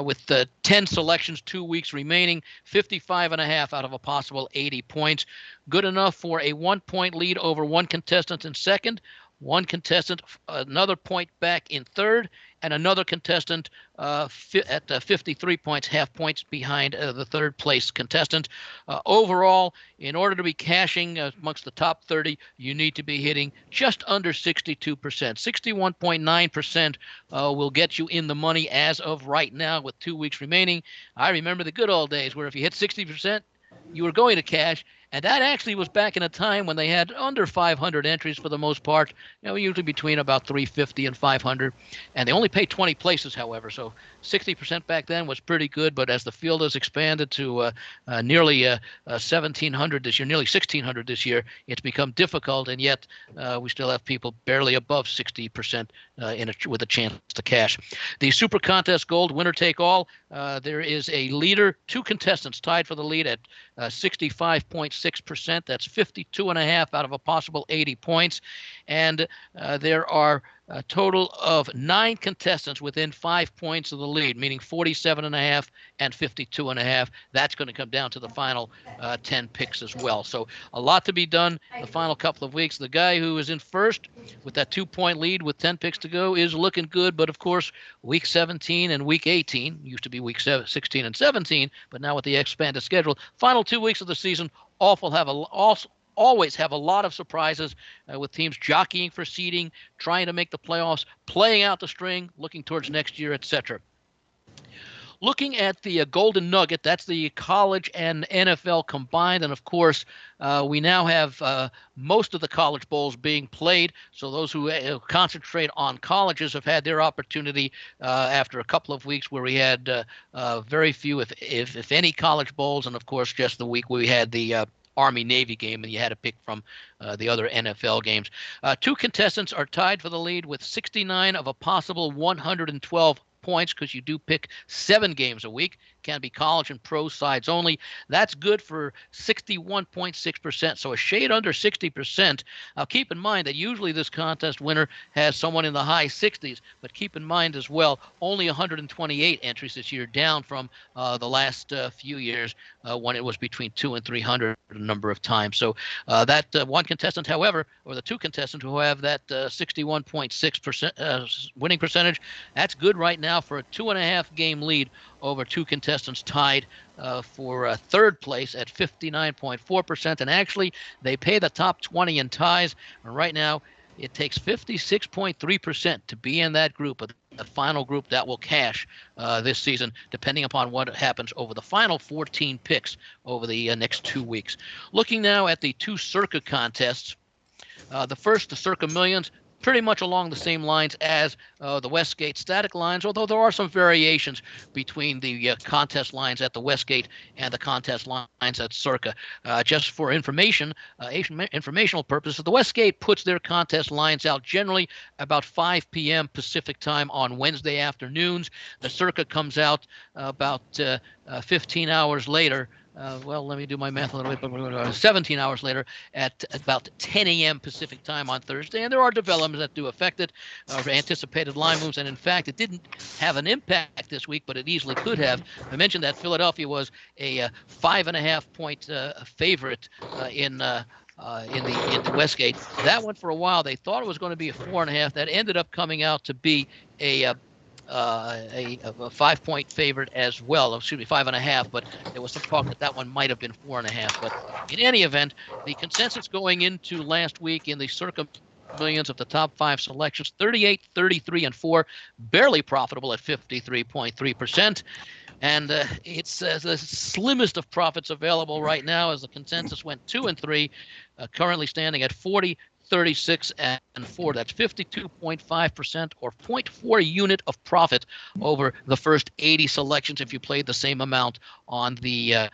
with 10 selections, 2 weeks remaining, 55.5 out of a possible 80 points. Good enough for a 1-point lead over one contestant in second, one contestant another point back in third, and another contestant at 53 points, half points behind the third place contestant. Overall, in order to be cashing amongst the top 30, you need to be hitting just under 62%. 61.9% will get you in the money as of right now with 2 weeks remaining. I remember the good old days where if you hit 60%, you were going to cash. And that actually was back in a time when they had under 500 entries for the most part, usually between about 350 and 500. And they only paid 20 places, however. So 60% back then was pretty good. But as the field has expanded to nearly 1,700 this year, nearly 1,600 this year, it's become difficult. And yet we still have people barely above 60% with a chance to cash. The Super Contest Gold, winner take all. There is a leader, 2 contestants tied for the lead at 65.6%. That's 52.5 out of a possible 80 points. And there are a total of 9 contestants within 5 points of the lead, meaning 47.5 and 52.5. That's going to come down to the final 10 picks as well. So a lot to be done the final couple of weeks. The guy who is in first with that 2-point lead with 10 picks to go is looking good. But, of course, week 17 and week 18, used to be week 16 and 17, but now with the expanded schedule, final 2 weeks of the season, always have a lot of surprises with teams jockeying for seeding, trying to make the playoffs, playing out the string, looking towards next year, etc. Looking at the Golden Nugget, that's the college and NFL combined. And, of course, we now have most of the college bowls being played. So those who concentrate on colleges have had their opportunity after a couple of weeks where we had very few, if any, college bowls. And, of course, just the week we had the Army-Navy game, and you had to pick from the other NFL games. 2 contestants are tied for the lead with 69 of a possible 112 points because you do pick 7 games a week. Can be college and pro sides only. That's good for 61.6%, so a shade under 60%. Now, keep in mind that usually this contest winner has someone in the high 60s, but keep in mind as well, only 128 entries this year, down from the last few years when it was between 200 and 300 a number of times. So that one contestant, however, or the 2 contestants who have that 61.6% winning percentage, that's good right now for a 2.5 game lead over 2 contestants tied for third place at 59.4%. And actually, they pay the top 20 in ties. And right now, it takes 56.3% to be in that group, the final group that will cash this season, depending upon what happens over the final 14 picks over the next 2 weeks. Looking now at the 2 Circa contests, the first, the Circa Millions, pretty much along the same lines as the Westgate static lines, although there are some variations between the contest lines at the Westgate and the contest lines at Circa. Just for informational purposes, the Westgate puts their contest lines out generally about 5 p.m. Pacific time on Wednesday afternoons. The Circa comes out about 15 hours later. Let me do my math a little bit, but 17 hours later at about 10 a.m. Pacific time on Thursday. And there are developments that do affect it, anticipated line moves. And in fact, it didn't have an impact this week, but it easily could have. I mentioned that Philadelphia was a 5.5 point favorite in the Westgate. That one for a while, they thought it was going to be a 4.5. That ended up coming out to be a 5-point favorite as well. Excuse me, 5.5, but there was some talk that one might have been 4.5. But in any event, the consensus going into last week in the Circa Millions of the top 5 selections, 38, 33, and 4, barely profitable at 53.3%. And it's the slimmest of profits available right now as the consensus went 2 and 3, currently standing at 40, 36 and 4. That's 52.5% or 0.4 unit of profit over the first 80 selections if you played the same amount on the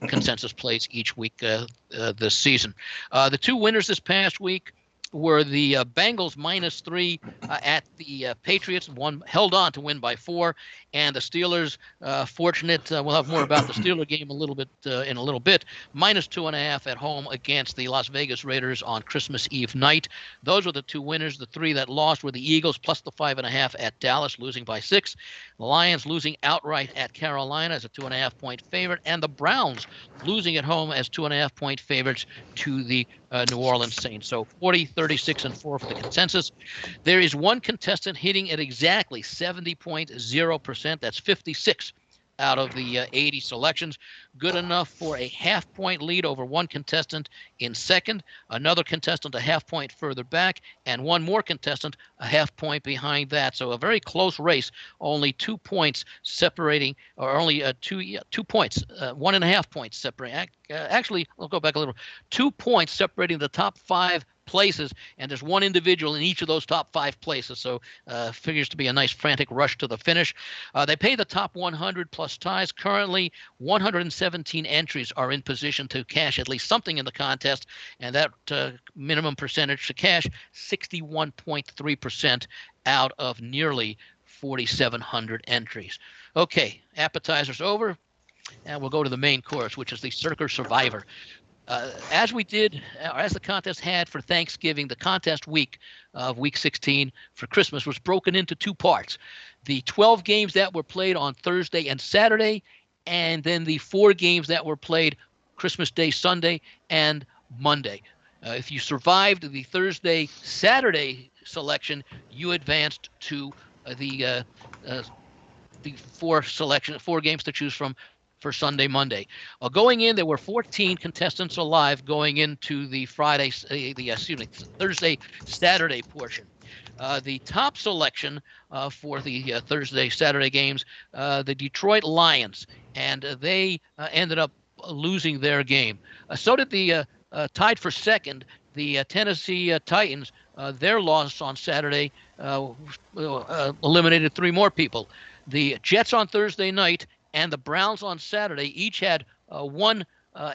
consensus plays each week this season. The 2 winners this past week were the Bengals -3 at the Patriots, held on to win by 4, and the Steelers, fortunate. We'll have more about the Steeler game in a little bit. -2.5 at home against the Las Vegas Raiders on Christmas Eve night. Those were the 2 winners. The 3 that lost were the Eagles plus the 5.5 at Dallas, losing by 6. The Lions losing outright at Carolina as a 2.5-point favorite, and the Browns losing at home as 2.5-point favorites to the New Orleans Saints. So 40, 36, and 4 for the consensus. There is one contestant hitting at exactly 70.0%. That's 56 out of the 80 selections. Good enough for a half-point lead over one contestant in second, another contestant a half-point further back, and one more contestant a half-point behind that. So a very close race, only 2 points separating, or only 2 points, 1.5 points separating. Actually, I'll go back a little. 2 points separating the top 5 places, and there's one individual in each of those top 5 places. So figures to be a nice frantic rush to the finish. They pay the top 100 plus ties. Currently, 117 entries are in position to cash at least something in the contest, and that minimum percentage to cash, 61.3% out of nearly 4,700 entries. Okay, appetizers over, and we'll go to the main course, which is the Circa Survivor. As the contest had for Thanksgiving, the contest week of week 16 for Christmas was broken into 2 parts. The 12 games that were played on Thursday and Saturday, and then the 4 games that were played Christmas Day, Sunday, and Monday. If you survived the Thursday, Saturday selection, you advanced to the 4 games to choose from for Sunday, Monday. Going in, there were 14 contestants alive going into the Thursday, Saturday portion. The top selection for the Thursday, Saturday games, the Detroit Lions, and they ended up losing their game. So did the tied for second, the Tennessee Titans. Their loss on Saturday eliminated 3 more people. The Jets on Thursday night and the Browns on Saturday each had 1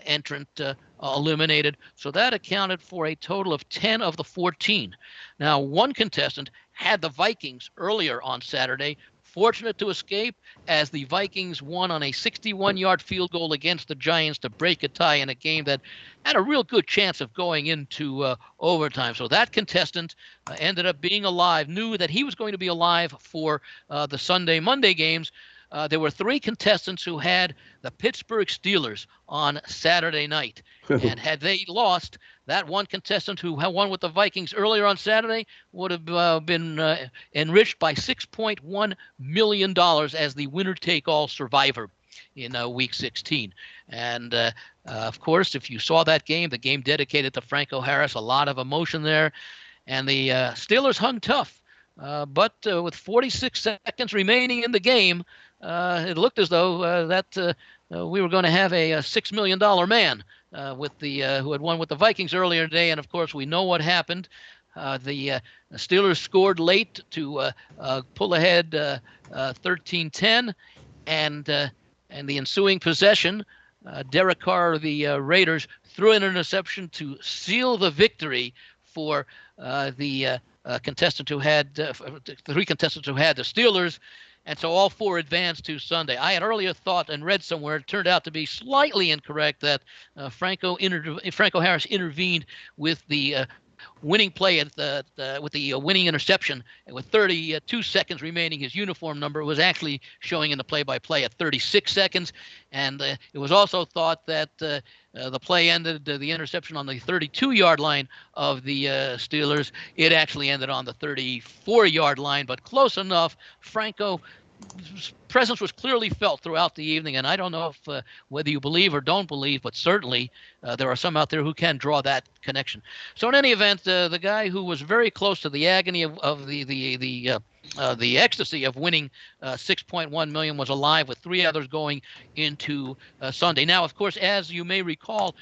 entrant eliminated. So that accounted for a total of 10 of the 14. Now, one contestant had the Vikings earlier on Saturday, fortunate to escape as the Vikings won on a 61-yard field goal against the Giants to break a tie in a game that had a real good chance of going into overtime. So that contestant ended up being alive, knew that he was going to be alive for the Sunday, Monday games. There were 3 contestants who had the Pittsburgh Steelers on Saturday night. And had they lost, that one contestant who had won with the Vikings earlier on Saturday would have been enriched by $6.1 million as the winner-take-all survivor in week 16. And, of course, if you saw that game, the game dedicated to Franco Harris, a lot of emotion there. And the Steelers hung tough. But with 46 seconds remaining in the game, it looked as though that we were going to have a $6 million man with the who had won with the Vikings earlier today. And, of course, we know what happened. The Steelers scored late to pull ahead 13-10. And the ensuing possession, Derek Carr of the Raiders threw an interception to seal the victory for the contestant who had 3 contestants who had the Steelers. And so all 4 advanced to Sunday. I had earlier thought and read somewhere, it turned out to be slightly incorrect, that Franco Harris intervened with the winning play with the winning interception. And with 32 seconds remaining, his uniform number was actually showing in the play-by-play at 36 seconds. And it was also thought that the play ended, the interception on the 32-yard line of the Steelers. It actually ended on the 34-yard line, but close enough. Franco's presence was clearly felt throughout the evening, and I don't know if whether you believe or don't believe, but certainly there are some out there who can draw that connection. So in any event, the guy who was very close to the agony of the ecstasy of winning $6.1 million was alive, with 3 others going into Sunday. Now, of course, as you may recall,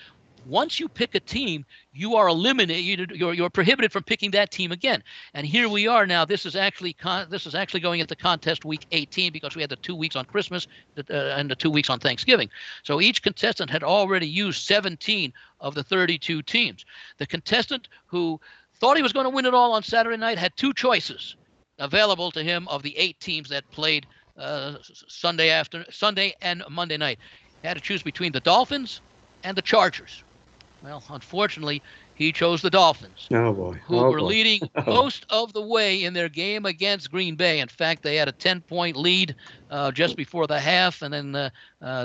once you pick a team, you are eliminated. You're prohibited from picking that team again. And here we are now. This is actually going into contest week 18 because we had the 2 weeks on Christmas and the 2 weeks on Thanksgiving. So each contestant had already used 17 of the 32 teams. The contestant who thought he was going to win it all on Saturday night, had two choices available to him of the 8 teams that played Sunday and Monday night. He had to choose between the Dolphins and the Chargers. Well, unfortunately, he chose the Dolphins, who were leading most of the way in their game against Green Bay. In fact, they had a 10-point lead just before the half, and then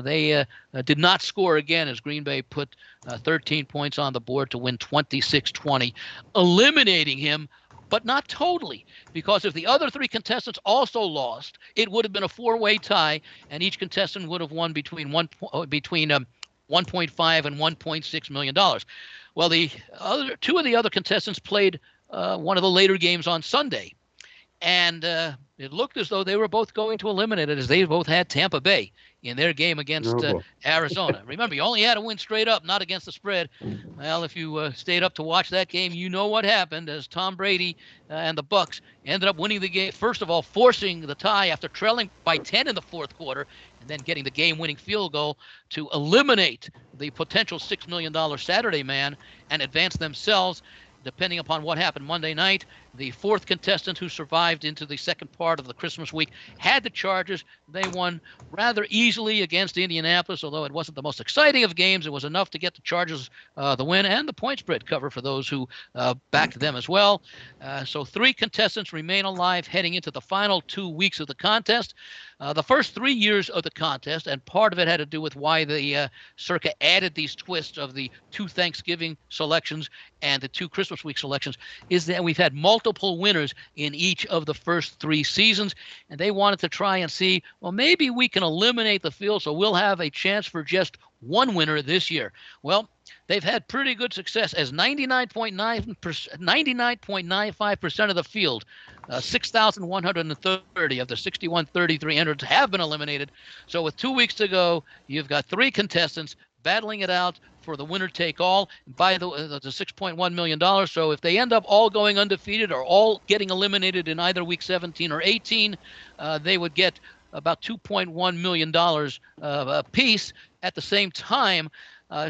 they did not score again as Green Bay put 13 points on the board to win 26-20, eliminating him, but not totally, because if the other 3 contestants also lost, it would have been a 4-way tie, and each contestant would have won between 1.5 and $1.6 million. Well, the other 2 of the other contestants played one of the later games on Sunday, and it looked as though they were both going to eliminate it, as they both had Tampa Bay in their game against Arizona. Remember, you only had to win straight up, not against the spread. Well, if you stayed up to watch that game, you know what happened, as Tom Brady and the Bucs ended up winning the game. First of all, forcing the tie after trailing by 10 in the fourth quarter, and then getting the game-winning field goal to eliminate the potential $6 million Saturday man and advance themselves. Depending upon what happened Monday night, the 4th contestant who survived into the second part of the Christmas week had the Chargers. They won rather easily against Indianapolis, although it wasn't the most exciting of games. It was enough to get the Chargers the win and the point spread cover for those who backed them as well. So 3 contestants remain alive heading into the final 2 weeks of the contest. The first 3 years of the contest, and part of it had to do with why the Circa added these twists of the 2 Thanksgiving selections and the 2 Christmas week selections, is that we've had multiple winners in each of the first 3 seasons, and they wanted to try and see, well, maybe we can eliminate the field so we'll have a chance for just one winner this year. Well, they've had pretty good success, as 99.95% of the field, 6,130 of the 6,133 entrants have been eliminated. So with 2 weeks to go, you've got 3 contestants battling it out for the winner-take-all by the $6.1 million. So if they end up all going undefeated or all getting eliminated in either week 17 or 18, they would get about $2.1 million apiece. At the same time,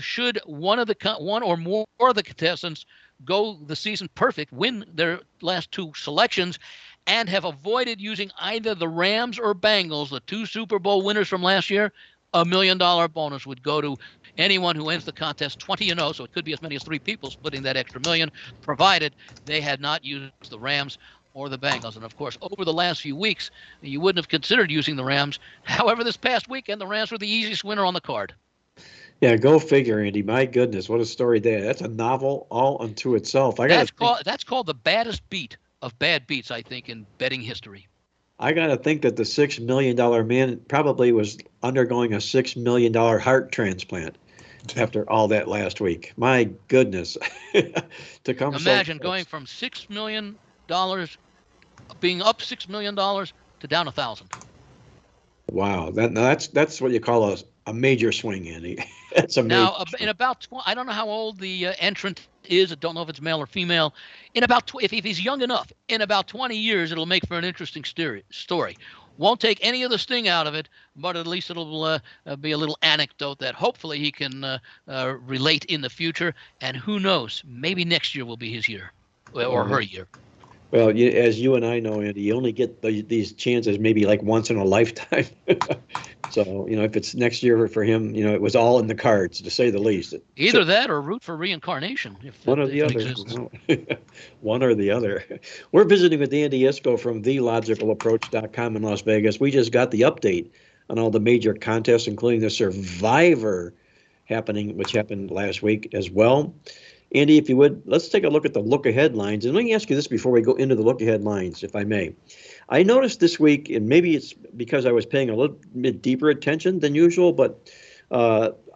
should one or more of the contestants go the season perfect, win their last 2 selections, and have avoided using either the Rams or Bengals, the 2 Super Bowl winners from last year, $1 million bonus would go to anyone who ends the contest 20-0. So it could be as many as 3 people splitting that extra million, provided they had not used the Rams or the Bengals. And of course, over the last few weeks, you wouldn't have considered using the Rams. However, this past weekend, the Rams were the easiest winner on the card. Yeah, go figure, Andy. My goodness, what a story there. That's a novel all unto itself. That's called the baddest beat of bad beats, I think, in betting history. I got to think that the $6 million man probably was undergoing a $6 million heart transplant after all that last week. My goodness. To come Imagine going from $6 million, being up $6 million to down 1,000. Wow. That's what you call a major swing, Andy. That's amazing. Now, in about, I don't know how old the entrant is. I don't know if it's male or female. In about, if he's young enough, in about 20 years, it'll make for an interesting story. Won't take any of the sting out of it, but at least it'll be a little anecdote that hopefully he can relate in the future. And who knows, maybe next year will be his year or her year. Well, as you and I know, Andy, you only get these chances maybe like once in a lifetime. So, if it's next year for him, it was all in the cards, to say the least. Either that or root for reincarnation. One or the other. One or the other. We're visiting with Andy Iskoe from TheLogicalApproach.com in Las Vegas. We just got the update on all the major contests, including the Survivor which happened last week as well. Andy, if you would, let's take a look at the look-ahead lines. And let me ask you this before we go into the look-ahead lines, if I may. I noticed this week, and maybe it's because I was paying a little bit deeper attention than usual, but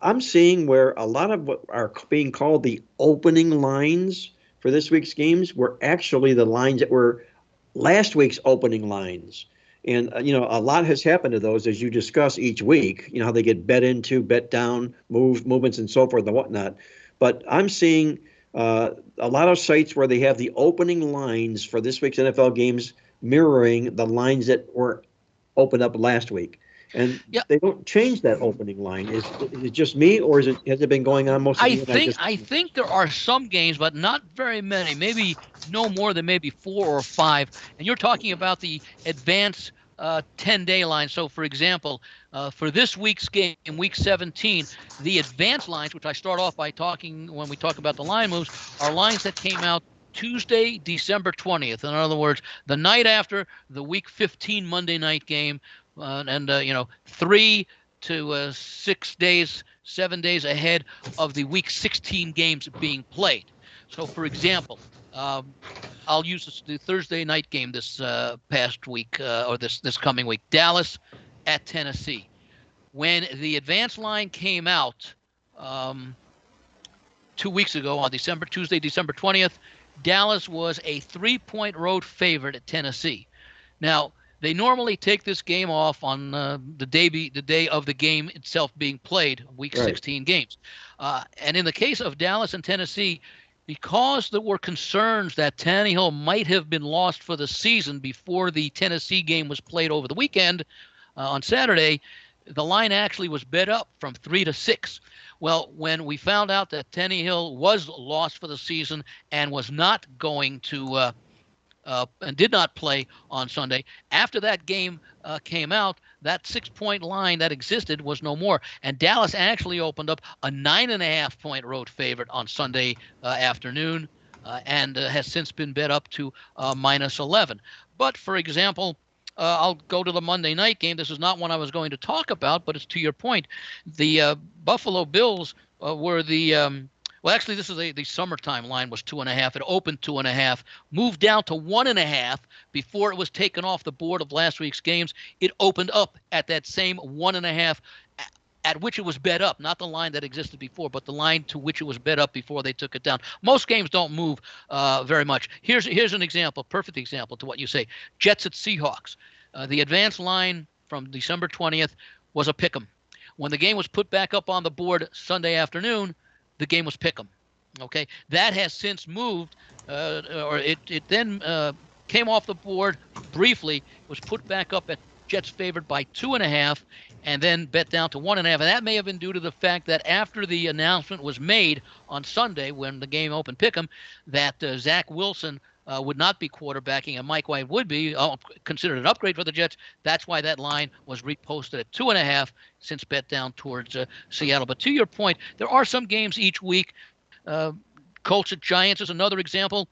I'm seeing where a lot of what are being called the opening lines for this week's games were actually the lines that were last week's opening lines. And, a lot has happened to those, as you discuss each week, how they get bet into, bet down, movements and so forth and whatnot. But I'm seeing a lot of sites where they have the opening lines for this week's NFL games mirroring the lines that were opened up last week. And Yeah. they don't change that opening line. Is it just me, or has it been going on most of the year? I think there are some games, but not very many. Maybe no more than maybe 4 or 5. And you're talking about the advance 10-day line. So, for example, for this week's game, week 17, the advance lines, which I start off by talking when we talk about the line moves, are lines that came out Tuesday, December 20th. In other words, the night after the week 15 Monday night game, 3 to 6 days, 7 days ahead of the week 16 games being played. So, for example, I'll use the Thursday night game this past week or this coming week, Dallas at Tennessee. When the advance line came out 2 weeks ago on Tuesday, December 20th, Dallas was a 3-point road favorite at Tennessee. Now, they normally take this game off on the day of the game itself being played, week 16 games. And in the case of Dallas and Tennessee, because there were concerns that Tannehill might have been lost for the season before the Tennessee game was played over the weekend on Saturday, the line actually was bet up from 3 to 6. Well, when we found out that Tannehill was lost for the season and was not going to and did not play on Sunday, after that game came out, that 6-point line that existed was no more. And Dallas actually opened up a 9.5-point road favorite on Sunday afternoon and has since been bet up to minus 11. But, for example, I'll go to the Monday night game. This is not one I was going to talk about, but it's to your point. The Buffalo Bills were the well, actually, this is the summertime line was 2.5. It opened 2.5, moved down to 1.5 before it was taken off the board of last week's games. It opened up at that same 1.5 at which it was bet up, not the line that existed before, but the line to which it was bet up before they took it down. Most games don't move very much. Here's an example, perfect example to what you say. Jets at Seahawks. The advance line from December 20th was a pick'em. When the game was put back up on the board Sunday afternoon, the game was pick'em. Okay, that has since moved, or it then came off the board briefly. Was put back up at Jets favored by 2.5, and then bet down to 1.5. And that may have been due to the fact that after the announcement was made on Sunday, when the game opened pick'em, that Zach Wilson would not be quarterbacking and Mike White would be considered an upgrade for the Jets. That's why that line was reposted at 2.5, since bet down towards Seattle. But to your point, there are some games each week. Colts at Giants is another example.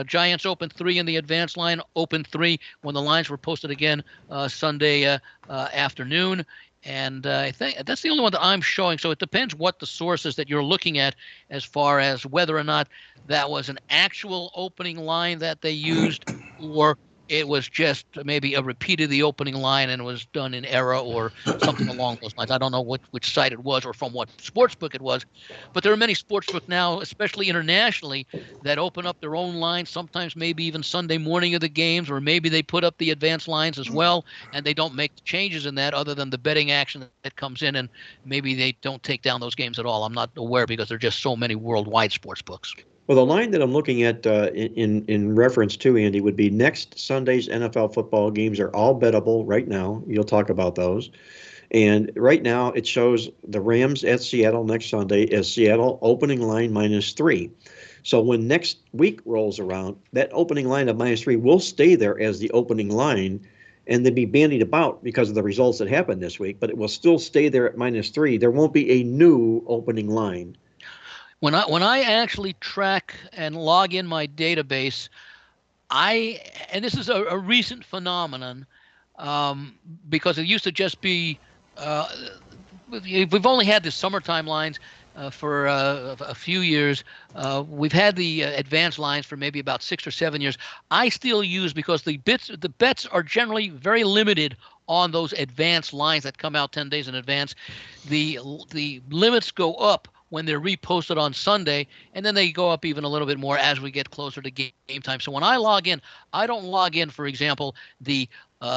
Giants opened 3 in the advance line, opened 3 when the lines were posted again Sunday afternoon. And I think that's the only one that I'm showing. So it depends what the sources that you're looking at as far as whether or not that was an actual opening line that they used, or it was just maybe a repeat of the opening line and it was done in error or something along those lines. I don't know which site it was or from what sportsbook it was. But there are many sportsbook now, especially internationally, that open up their own lines, sometimes maybe even Sunday morning of the games, or maybe they put up the advanced lines as well, and they don't make changes in that other than the betting action that comes in, and maybe they don't take down those games at all. I'm not aware because there are just so many worldwide sportsbooks. Well, the line that I'm looking at in reference to, Andy, would be next Sunday's NFL football games are all bettable right now. You'll talk about those. And right now it shows the Rams at Seattle next Sunday as Seattle opening line -3. So when next week rolls around, that opening line of -3 will stay there as the opening line, and then be bandied about because of the results that happened this week, but it will still stay there at -3. There won't be a new opening line. When I actually track and log in my database, and this is a recent phenomenon, because it used to just be we've only had the summertime lines for a few years. We've had the advanced lines for maybe about 6 or 7 years. I still use, because the bets are generally very limited on those advanced lines that come out 10 days in advance. The limits go up when they're reposted on Sunday, and then they go up even a little bit more as we get closer to game time. So when I log in, I don't log in, for example, the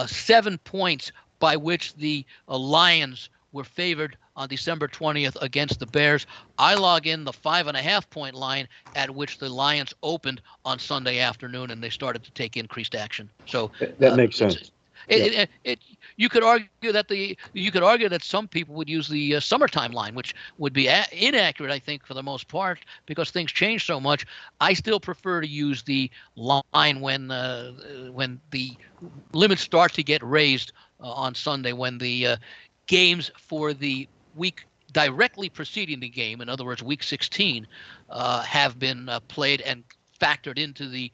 7 points by which the Lions were favored on December 20th against the Bears. I log in the 5.5-point line at which the Lions opened on Sunday afternoon, and they started to take increased action. So that makes sense. You could argue that some people would use the summertime line, which would be inaccurate, I think, for the most part, because things change so much. I still prefer to use the line when the limits start to get raised on Sunday, when the games for the week directly preceding the game, in other words, week 16, have been played and factored into the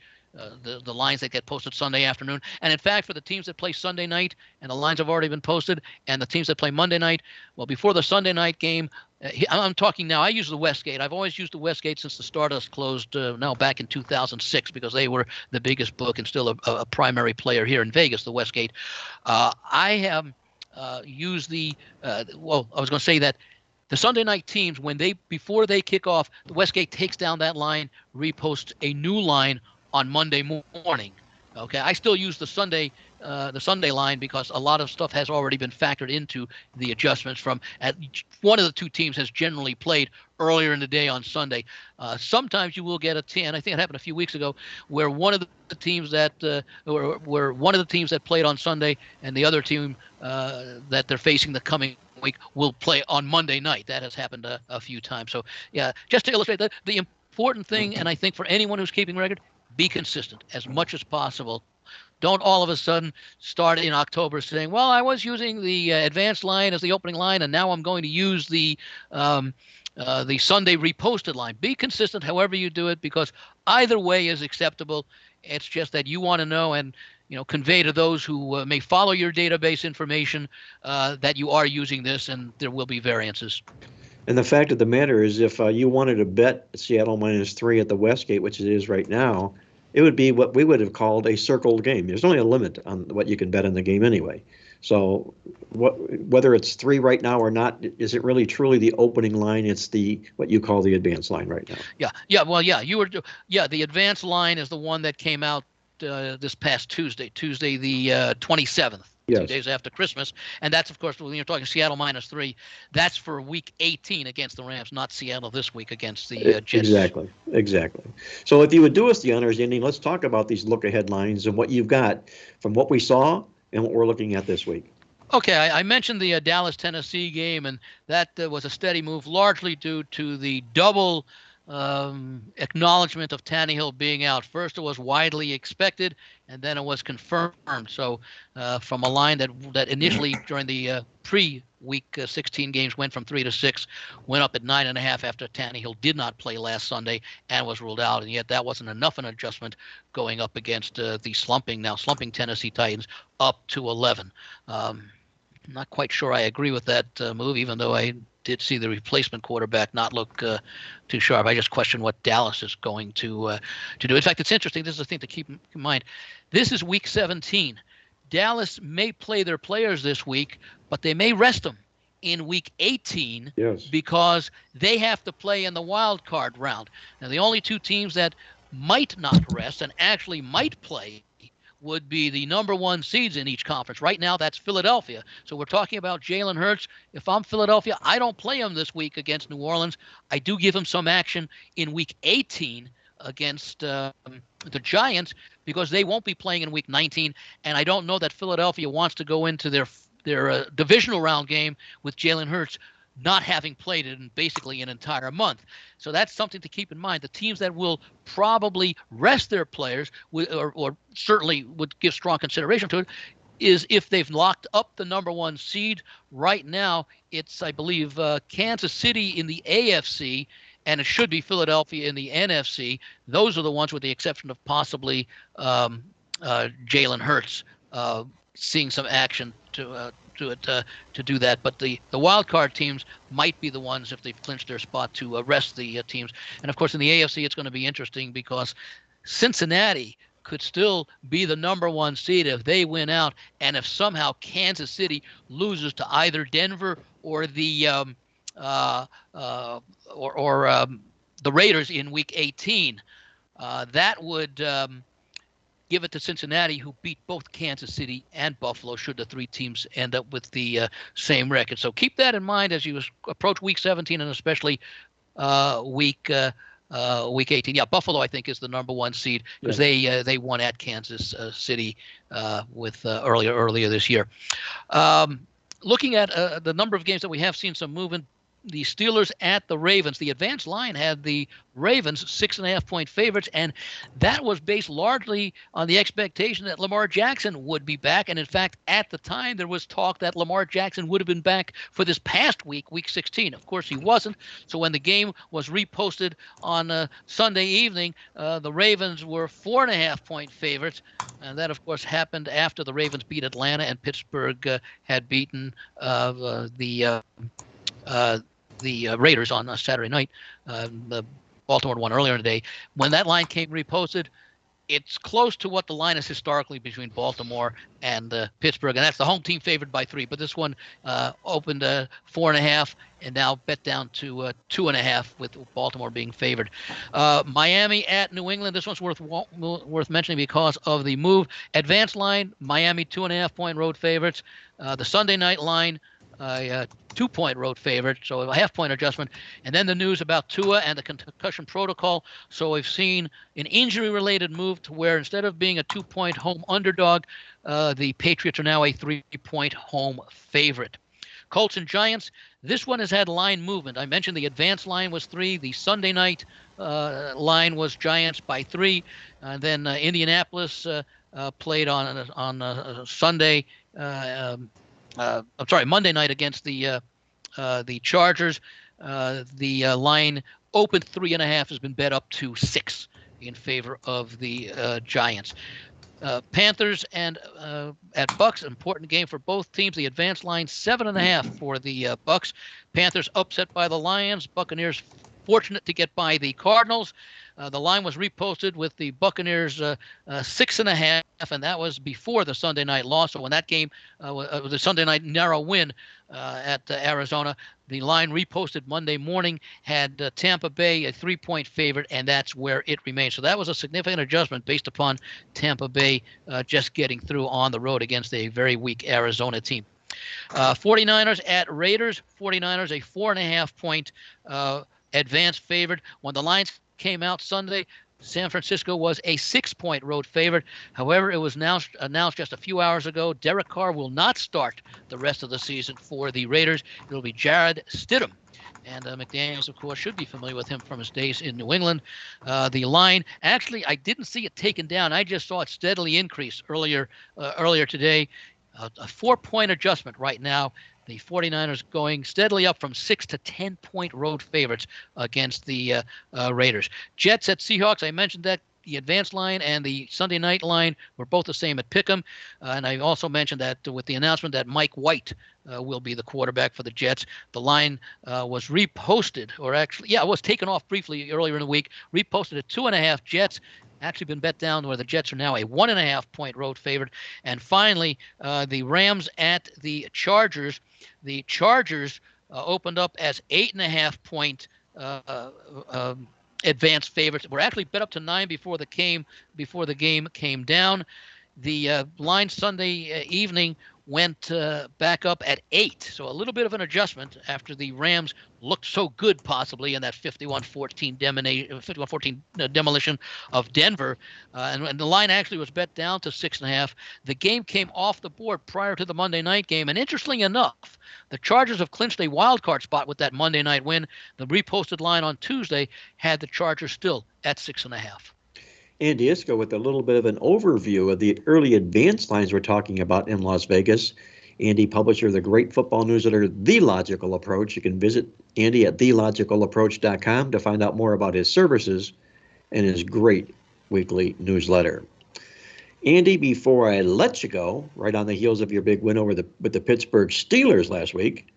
lines that get posted Sunday afternoon. And in fact, for the teams that play Sunday night, and the lines have already been posted, and the teams that play Monday night, well, before the Sunday night game, I'm talking now, I use the Westgate. I've always used the Westgate since the Stardust closed now back in 2006, because they were the biggest book and still a primary player here in Vegas, the Westgate. I have used I was going to say that the Sunday night teams, before they kick off, the Westgate takes down that line, reposts a new line on Monday morning. Okay, I still use the Sunday line because a lot of stuff has already been factored into the adjustments from one of the two teams has generally played earlier in the day on Sunday. Sometimes you will get and I think it happened a few weeks ago, where one of the teams that played on Sunday and the other team that they're facing the coming week will play on Monday night. That has happened a few times. So yeah, just to illustrate that, the important thing, and I think for anyone who's keeping record, be consistent as much as possible. Don't all of a sudden start in October saying, well, I was using the advanced line as the opening line, and now I'm going to use the Sunday reposted line. Be consistent however you do it, because either way is acceptable. It's just that you want to know and convey to those who may follow your database information that you are using this, and there will be variances. And the fact of the matter is, if you wanted to bet Seattle -3 at the Westgate, which it is right now, it would be what we would have called a circled game. There's only a limit on what you can bet in the game anyway. So whether it's 3 right now or not, is it really truly the opening line? It's what you call the advanced line right now. The advanced line is the one that came out this past Tuesday the 27th. Yes. 2 days after Christmas. And that's, of course, when you're talking Seattle -3, that's for week 18 against the Rams, not Seattle this week against the Jets. Exactly. So if you would do us the honors, Indy, let's talk about these look-ahead lines and what you've got from what we saw and what we're looking at this week. Okay, I mentioned the Dallas-Tennessee game, and that was a steady move, largely due to the double acknowledgement of Tannehill being out. First, it was widely expected, and then it was confirmed. So from a line that initially during the pre-week 16 games went from 3 to 6, went up at 9.5 after Tannehill did not play last Sunday and was ruled out. And yet that wasn't enough an adjustment going up against the slumping Tennessee Titans up to 11. I'm not quite sure I agree with that move, even though I did see the replacement quarterback not look too sharp. I just question what Dallas is going to do. In fact, it's interesting. This is a thing to keep in mind. This is week 17. Dallas may play their players this week, but they may rest them in week 18 because they have to play in the wild card round. Now, the only two teams that might not rest and actually might play would be the number 1 seeds in each conference. Right now, that's Philadelphia. So we're talking about Jalen Hurts. If I'm Philadelphia, I don't play him this week against New Orleans. I do give him some action in week 18 against the Giants, because they won't be playing in week 19. And I don't know that Philadelphia wants to go into their divisional round game with Jalen Hurts not having played it in basically an entire month. So that's something to keep in mind. The teams that will probably rest their players or certainly would give strong consideration to it is if they've locked up the number 1 seed. Right now, it's, I believe, Kansas City in the AFC, and it should be Philadelphia in the NFC. Those are the ones, with the exception of possibly Jalen Hurts seeing some action to do that. But the wild card teams might be the ones, if they've clinched their spot, to rest the teams. And of course, in the AFC, it's going to be interesting because Cincinnati could still be the number 1 seed if they win out, and if somehow Kansas City loses to either Denver or the Raiders in week 18, that would give it to Cincinnati, who beat both Kansas City and Buffalo, should the 3 teams end up with the same record. So keep that in mind as you approach week 17, and especially week Week 18. Yeah, Buffalo, I think, is the number 1 seed because they won at Kansas City with earlier this year. Looking at the number of games that we have seen some movement, the Steelers at the Ravens. The advanced line had the Ravens 6.5-point favorites, and that was based largely on the expectation that Lamar Jackson would be back. And in fact, at the time, there was talk that Lamar Jackson would have been back for this past week, Week 16. Of course, he wasn't. So when the game was reposted on Sunday evening, the Ravens were 4.5-point favorites. And that, of course, happened after the Ravens beat Atlanta and Pittsburgh had beaten the Raiders on Saturday night. The Baltimore won earlier in the day. When that line came reposted, it's close to what the line is historically between Baltimore and Pittsburgh, and that's the home team favored by 3. But this one opened 4.5 and now bet down to 2.5 with Baltimore being favored. Miami at New England. This one's worth mentioning because of the move. Advanced line, Miami 2.5-point road favorites. The Sunday night line, 2-point road favorite, so a half-point adjustment. And then the news about Tua and the concussion protocol. So we've seen an injury-related move to where instead of being a 2-point home underdog, the Patriots are now a 3-point home favorite. Colts and Giants. This one has had line movement. I mentioned the advanced line was 3. The Sunday night line was Giants by 3. And then Indianapolis played on Sunday. Monday night against the Chargers. The line opened 3.5, has been bet up to 6 in favor of the Giants. Panthers and at Bucks, important game for both teams. The advanced line 7.5 for the Bucks. Panthers upset by the Lions. Buccaneers fortunate to get by the Cardinals. The line was reposted with the Buccaneers 6.5, and that was before the Sunday night loss. So when that game was a Sunday night narrow win at Arizona, the line reposted Monday morning had Tampa Bay a 3-point favorite, and that's where it remains. So that was a significant adjustment based upon Tampa Bay just getting through on the road against a very weak Arizona team. 49ers at Raiders. 49ers a 4.5-point advanced favorite. When the lines came out Sunday, San Francisco was a 6-point road favorite. However, it was announced just a few hours ago, Derek Carr will not start the rest of the season for the Raiders. It'll be Jarrett Stidham. And McDaniels, of course, should be familiar with him from his days in New England. The line, actually, I didn't see it taken down. I just saw it steadily increase earlier today. A 4-point adjustment right now. The 49ers going steadily up from 6 to 10-point road favorites against the Raiders. Jets at Seahawks, I mentioned that the advanced line and the Sunday night line were both the same at Pick'em. And I also mentioned that with the announcement that Mike White will be the quarterback for the Jets, the line was reposted, or actually, it was taken off briefly earlier in the week, reposted at 2.5 Jets. Actually been bet down where the Jets are now a 1.5-point road favorite. And finally, the Rams at the Chargers. The Chargers opened up as 8.5-point advanced favorites. Were actually bet up to 9 before the game came down. The line Sunday evening went back up at 8. So a little bit of an adjustment after the Rams looked so good possibly in that 51-14 demolition of Denver. And the line actually was bet down to 6.5. The game came off the board prior to the Monday night game. And interestingly enough, the Chargers have clinched a wild card spot with that Monday night win. The reposted line on Tuesday had the Chargers still at 6.5. Andy Iskoe with a little bit of an overview of the early advanced lines we're talking about in Las Vegas. Andy, publisher of the great football newsletter, The Logical Approach. You can visit Andy at thelogicalapproach.com to find out more about his services and his great weekly newsletter. Andy, before I let you go, right on the heels of your big win with the Pittsburgh Steelers last week,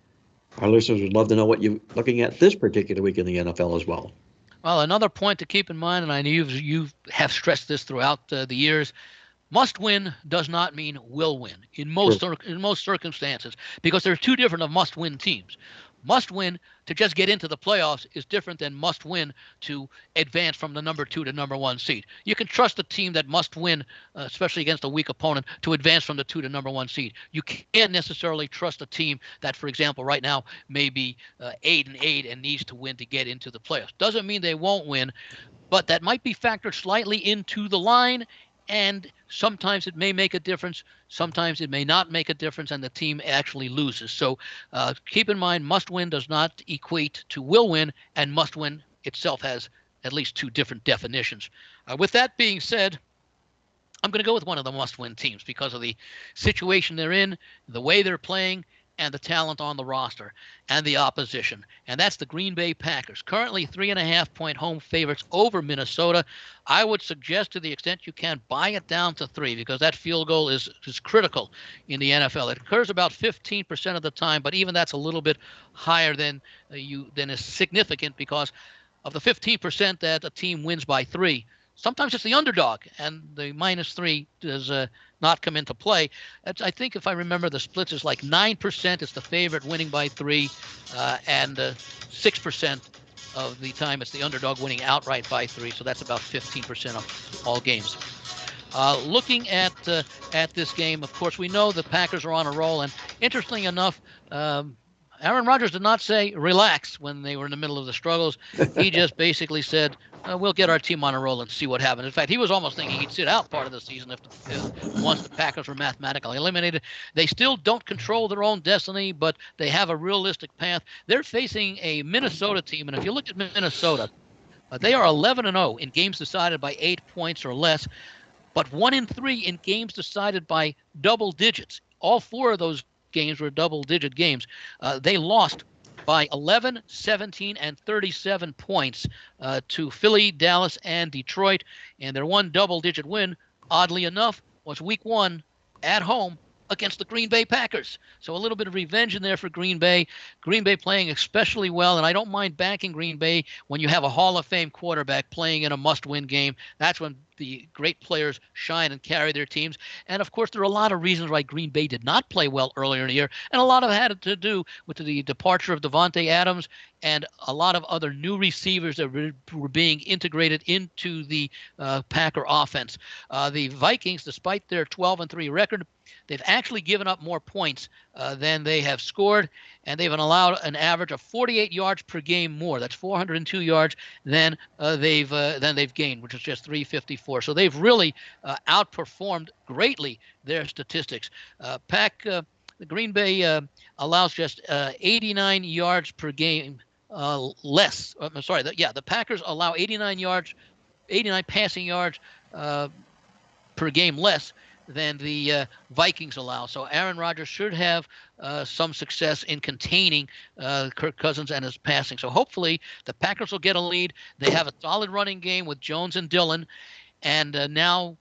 our listeners would love to know what you're looking at this particular week in the NFL as well. Well, another point to keep in mind, and I know you have stressed this throughout the years, must win does not mean will win in most circumstances, because there are two different must win teams. Must win to just get into the playoffs is different than must win to advance from the number 2 to number 1 seed. You can trust a team that must win, especially against a weak opponent, to advance from the 2 to number 1 seed. You can't necessarily trust a team that, for example, right now may be 8-8 and needs to win to get into the playoffs. Doesn't mean they won't win, but that might be factored slightly into the line. And sometimes it may make a difference. Sometimes it may not make a difference, and the team actually loses. So keep in mind, must win does not equate to will win, and must win itself has at least 2 different definitions. With that being said, I'm going to go with one of the must win teams because of the situation they're in, the way they're playing, and the talent on the roster and the opposition. And that's the Green Bay Packers, currently 3.5-point home favorites over Minnesota. I would suggest, to the extent you can, buy it down to 3, because that field goal is critical in the NFL. It occurs about 15% of the time, but even that's a little bit higher than is significant, because of the 15% that a team wins by 3, sometimes it's the underdog, and the -3 does not come into play. I think, if I remember, the splits is like 9% is the favorite winning by 3, and 6% of the time it's the underdog winning outright by 3. So that's about 15% of all games. Looking at this game, of course, we know the Packers are on a roll, and interestingly enough, Aaron Rodgers did not say relax when they were in the middle of the struggles. He just basically said, we'll get our team on a roll and see what happens. In fact, he was almost thinking he'd sit out part of the season once the Packers were mathematically eliminated. They still don't control their own destiny, but they have a realistic path. They're facing a Minnesota team, and if you look at Minnesota, they are 11-0 in games decided by 8 points or less, but 1-3 in games decided by double digits. All 4 of those games were double-digit games. They lost by 11, 17, and 37 points to Philly, Dallas, and Detroit. And their one double-digit win, oddly enough, was Week 1 at home against the Green Bay Packers. So a little bit of revenge in there for Green Bay. Green Bay playing especially well, and I don't mind backing Green Bay when you have a Hall of Fame quarterback playing in a must-win game. That's when the great players shine and carry their teams. And, of course, there are a lot of reasons why Green Bay did not play well earlier in the year, and a lot of it had to do with the departure of Devontae Adams and a lot of other new receivers that were being integrated into the Packer offense. The Vikings, despite their 12-3 record, they've actually given up more points than they have scored, and they've allowed an average of 48 yards per game more. That's 402 yards than they've gained, which is just 354. So they've really outperformed greatly their statistics. The Green Bay allows just 89 yards per game less. The Packers allow 89 passing yards per game less than the Vikings allow. So Aaron Rodgers should have some success in containing Kirk Cousins and his passing. So hopefully the Packers will get a lead. They have a solid running game with Jones and Dillon, and now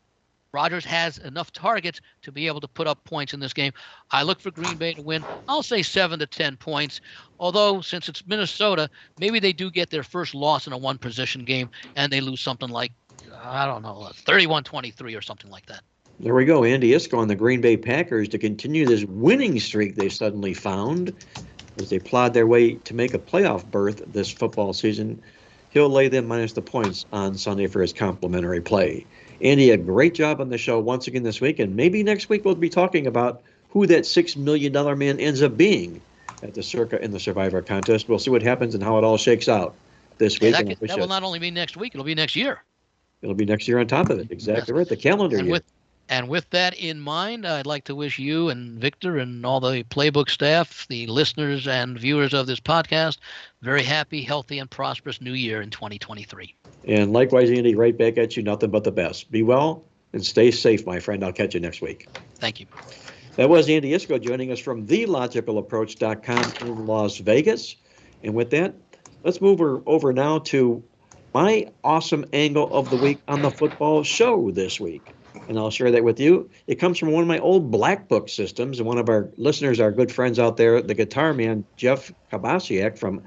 Rodgers has enough targets to be able to put up points in this game. I look for Green Bay to win. I'll say 7 to 10 points, although since it's Minnesota, maybe they do get their first loss in a one-possession game, and they lose something like, 31-23 or something like that. There we go. Andy Iskoe on the Green Bay Packers to continue this winning streak they suddenly found as they plod their way to make a playoff berth this football season. He'll lay them minus the points on Sunday for his complimentary play. Andy, a great job on the show once again this week, and maybe next week we'll be talking about who that $6 million man ends up being at the Circa in the Survivor contest. We'll see what happens and how it all shakes out this week. That will not only be next week, it'll be next year. It'll be next year on top of it. Exactly right. The calendar year. And with that in mind, I'd like to wish you and Victor and all the Playbook staff, the listeners and viewers of this podcast, very happy, healthy, and prosperous new year in 2023. And likewise, Andy, right back at you. Nothing but the best. Be well and stay safe, my friend. I'll catch you next week. Thank you. That was Andy Iskoe joining us from TheLogicalApproach.com in Las Vegas. And with that, let's move over now to my awesome angle of the week on the football show this week. And I'll share that with you. It comes from one of my old Black Book systems, and one of our listeners, our good friends out there, the guitar man, Jeff Kabasiak from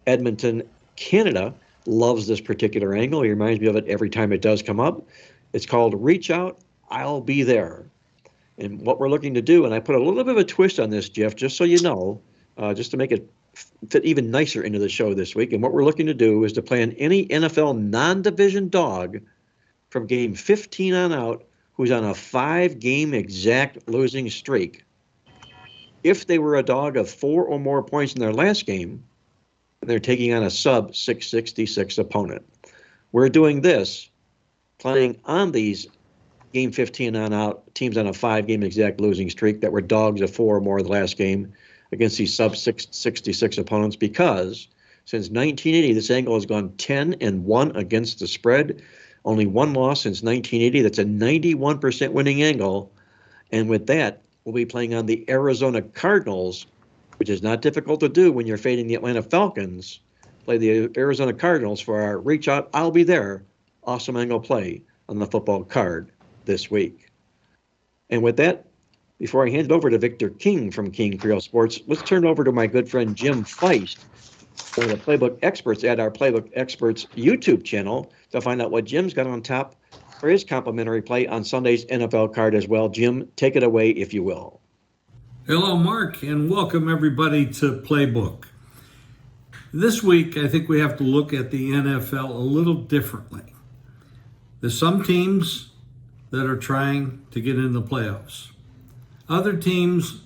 Edmonton, Canada, loves this particular angle. He reminds me of it every time it does come up. It's called Reach Out, I'll Be There. And what we're looking to do, and I put a little bit of a twist on this, Jeff, just so you know, just to make it fit even nicer into the show this week. And what we're looking to do is to plan any NFL non-division dog from game 15 on out who's on a 5-game exact losing streak. If they were a dog of 4 or more points in their last game, they're taking on a sub 666 opponent. We're doing this, playing on these game 15 on out teams on a 5-game exact losing streak that were dogs of 4 or more the last game against these sub 666 opponents, because since 1980, this angle has gone 10-1 against the spread. Only one loss since 1980. That's a 91% winning angle. And with that, we'll be playing on the Arizona Cardinals, which is not difficult to do when you're fading the Atlanta Falcons. Play the Arizona Cardinals for our Reach Out, I'll Be There awesome angle play on the football card this week. And with that, before I hand it over to Victor King from King Creole Sports, let's turn over to my good friend Jim Feist, one of the Playbook experts at our Playbook Experts YouTube channel, to find out what Jim's got on tap for his complimentary play on Sunday's NFL card as well. Jim, take it away, if you will. Hello, Mark, and welcome everybody to Playbook. This week, I think we have to look at the NFL a little differently. There's some teams that are trying to get into the playoffs. Other teams,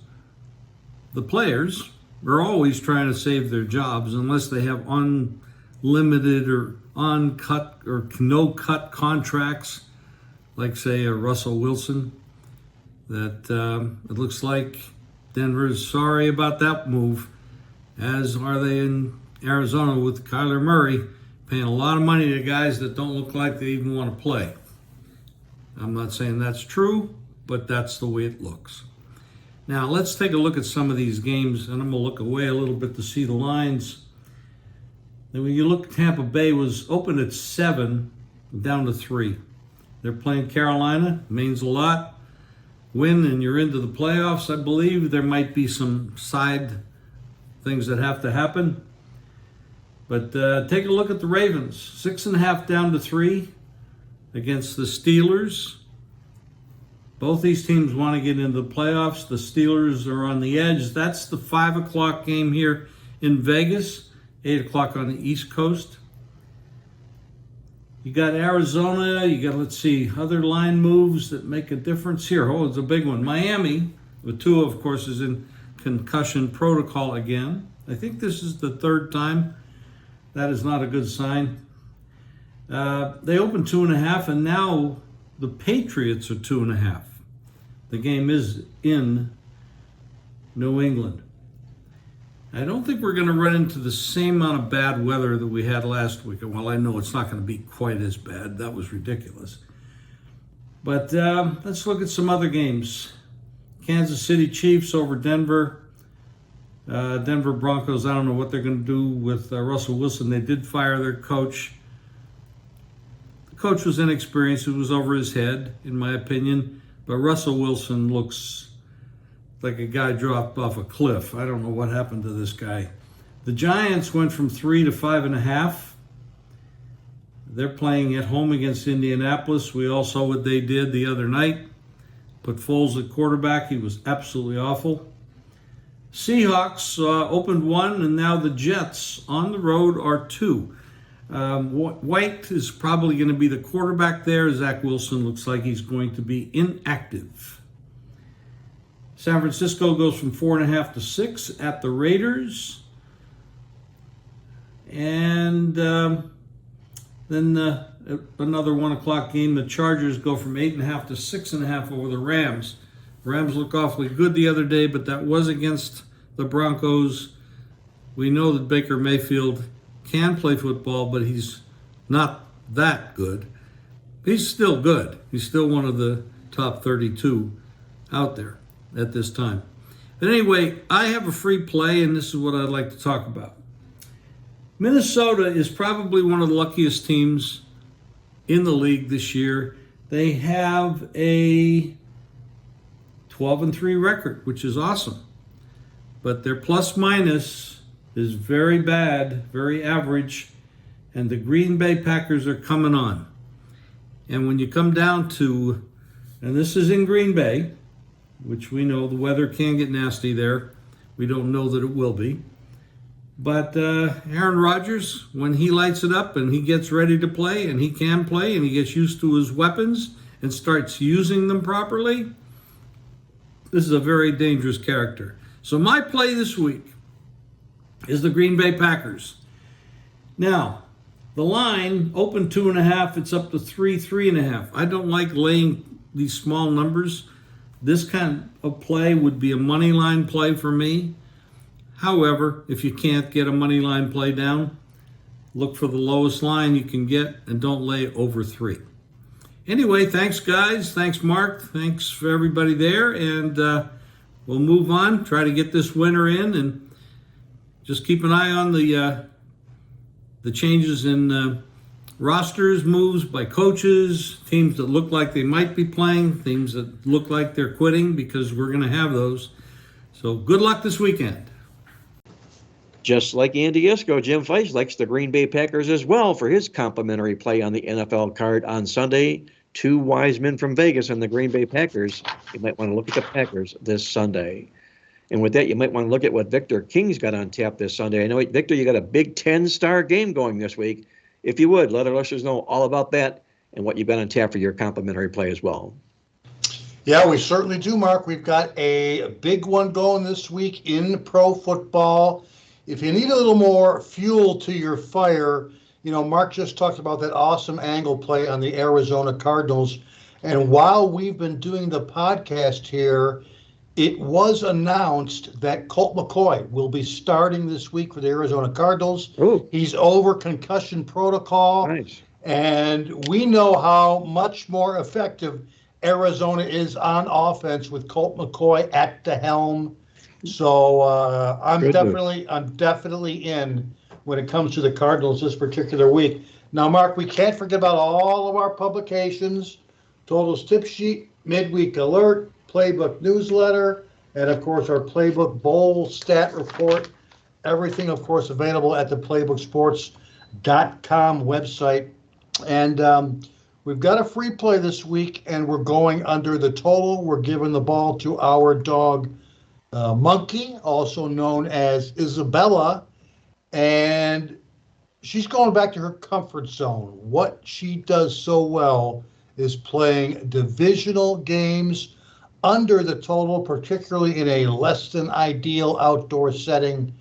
the players, are always trying to save their jobs unless they have unlimited or uncut or no-cut contracts, like, say, a Russell Wilson, that it looks like Denver is sorry about that move, as are they in Arizona with Kyler Murray, paying a lot of money to guys that don't look like they even want to play. I'm not saying that's true, but that's the way it looks. Now, let's take a look at some of these games, and I'm going to look away a little bit to see the lines. And when you look, Tampa Bay was open at 7, down to 3. They're playing Carolina, means a lot. Win and you're into the playoffs. I believe there might be some side things that have to happen. But take a look at the Ravens. 6.5 down to 3 against the Steelers. Both these teams want to get into the playoffs. The Steelers are on the edge. That's the 5 o'clock game here in Vegas, 8 o'clock on the East Coast. You got Arizona. You got, let's see, other line moves that make a difference here. Oh, it's a big one. Miami, with Tua, of course, is in concussion protocol again. I think this is the 3rd time. That is not a good sign. They opened 2.5, and now the Patriots are 2.5. The game is in New England. I don't think we're going to run into the same amount of bad weather that we had last week. Well, I know it's not going to be quite as bad. That was ridiculous. But let's look at some other games. Kansas City Chiefs over Denver. Denver Broncos, I don't know what they're going to do with Russell Wilson. They did fire their coach. The coach was inexperienced. It was over his head, in my opinion. But Russell Wilson looks like a guy dropped off a cliff. I don't know what happened to this guy. The Giants went from 3 to 5.5. They're playing at home against Indianapolis. We all saw what they did the other night. Put Foles at quarterback. He was absolutely awful. Seahawks opened 1, and now the Jets on the road are 2. White is probably going to be the quarterback there. Zach Wilson looks like he's going to be inactive. San Francisco goes from 4.5 to 6 at the Raiders. And then another 1 o'clock game. The Chargers go from 8.5 to 6.5 over the Rams. Rams look awfully good the other day, but that was against the Broncos. We know that Baker Mayfield can play football, but he's not that good. He's still good. He's still one of the top 32 out there at this time. But anyway, I have a free play, and this is what I'd like to talk about. Minnesota is probably one of the luckiest teams in the league this year. They have a 12-3 record, which is awesome. But their plus-minus is very bad, very average, and the Green Bay Packers are coming on. And when you come down to, and this is in Green Bay, which we know the weather can get nasty there. We don't know that it will be. But Aaron Rodgers, when he lights it up and he gets ready to play and he can play and he gets used to his weapons and starts using them properly, this is a very dangerous character. So my play this week is the Green Bay Packers. Now, the line opened 2.5. It's up to 3.5. I don't like laying these small numbers. This kind of play would be a money line play for me. However, if you can't get a money line play down, look for the lowest line you can get and don't lay over 3. Anyway, thanks guys. Thanks Mark. Thanks for everybody there. And we'll move on. Try to get this winner in and just keep an eye on the changes in rosters, moves by coaches, teams that look like they might be playing, teams that look like they're quitting, because we're going to have those. So good luck this weekend. Just like Andy Iskoe, Jim Feist likes the Green Bay Packers as well for his complimentary play on the NFL card on Sunday. 2 wise men from Vegas and the Green Bay Packers. You might want to look at the Packers this Sunday. And with that, you might want to look at what Victor King's got on tap this Sunday. I know, Victor, you got a big 10-star game going this week. If you would, let our listeners know all about that and what you've got on tap for your complimentary play as well. Yeah, we certainly do, Mark. We've got a big one going this week in pro football. If you need a little more fuel to your fire, Mark just talked about that awesome angle play on the Arizona Cardinals. And while we've been doing the podcast here, it was announced that Colt McCoy will be starting this week for the Arizona Cardinals. Ooh. He's over concussion protocol. Nice. And we know how much more effective Arizona is on offense with Colt McCoy at the helm. So I'm definitely in when it comes to the Cardinals this particular week. Now, Mark, we can't forget about all of our publications: Totals Tip Sheet, Midweek Alert, Playbook Newsletter, and of course our Playbook Bowl Stat Report. Everything, of course, available at the PlaybookSports.com website. And we've got a free play this week, and we're going under the total. We're giving the ball to our dog, Monkey, also known as Isabella, and she's going back to her comfort zone. What she does so well is playing divisional games under the total, particularly in a less than ideal outdoor setting.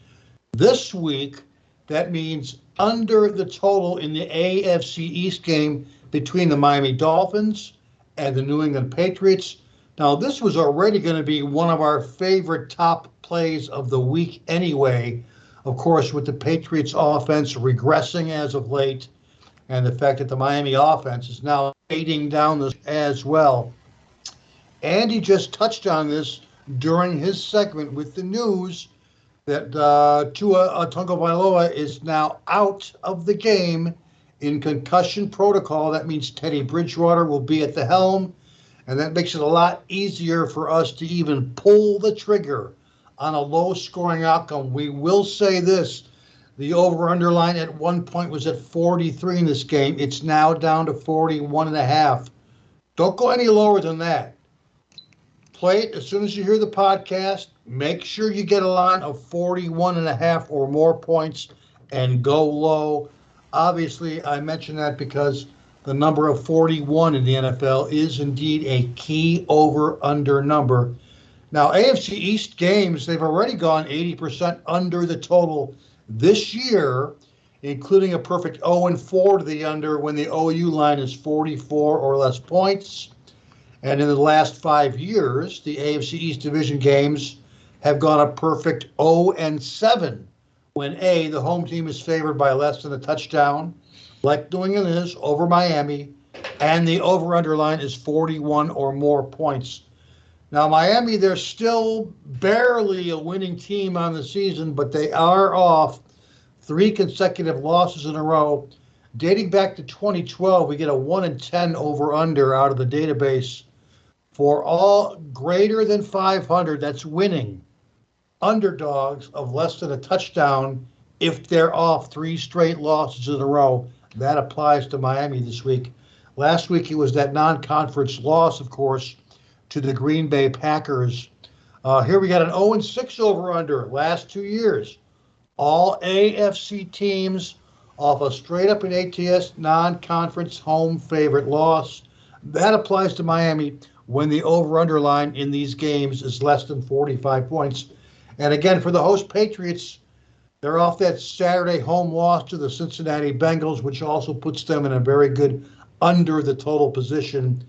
This week, that means under the total in the AFC East game between the Miami Dolphins and the New England Patriots. Now, this was already going to be one of our favorite top plays of the week anyway, of course, with the Patriots offense regressing as of late and the fact that the Miami offense is now fading down this as well. Andy just touched on this during his segment with the news that Tua Tagovailoa is now out of the game in concussion protocol. That means Teddy Bridgewater will be at the helm, and that makes it a lot easier for us to even pull the trigger on a low-scoring outcome. We will say this: the over-under line at one point was at 43 in this game. It's now down to 41.5. Don't go any lower than that. Play it as soon as you hear the podcast. Make sure you get a line of 41.5 or more points and go low. Obviously, I mention that because the number of 41 in the NFL is indeed a key over-under number. Now, AFC East games, they've already gone 80% under the total this year, including a perfect 0-4 to the under when the OU line is 44 or less points. And in the last 5 years, the AFC East division games have gone a perfect 0-7 when A, the home team is favored by less than a touchdown, like New England is over Miami, and the over-under line is 41 or more points. Now, Miami, they're still barely a winning team on the season, but they are off 3 consecutive losses in a row. Dating back to 2012, we get a 1-10 over-under out of the database. For all greater than 500, that's winning, underdogs of less than a touchdown, if they're off 3 straight losses in a row, that applies to Miami this week. Last week, it was that non-conference loss, of course, to the Green Bay Packers. Here we got an 0-6 over-under last 2 years. all AFC teams off a straight-up and ATS non-conference home favorite loss. That applies to Miami when the over-under line in these games is less than 45 points. And again, for the host Patriots, they're off that Saturday home loss to the Cincinnati Bengals, which also puts them in a very good under the total position.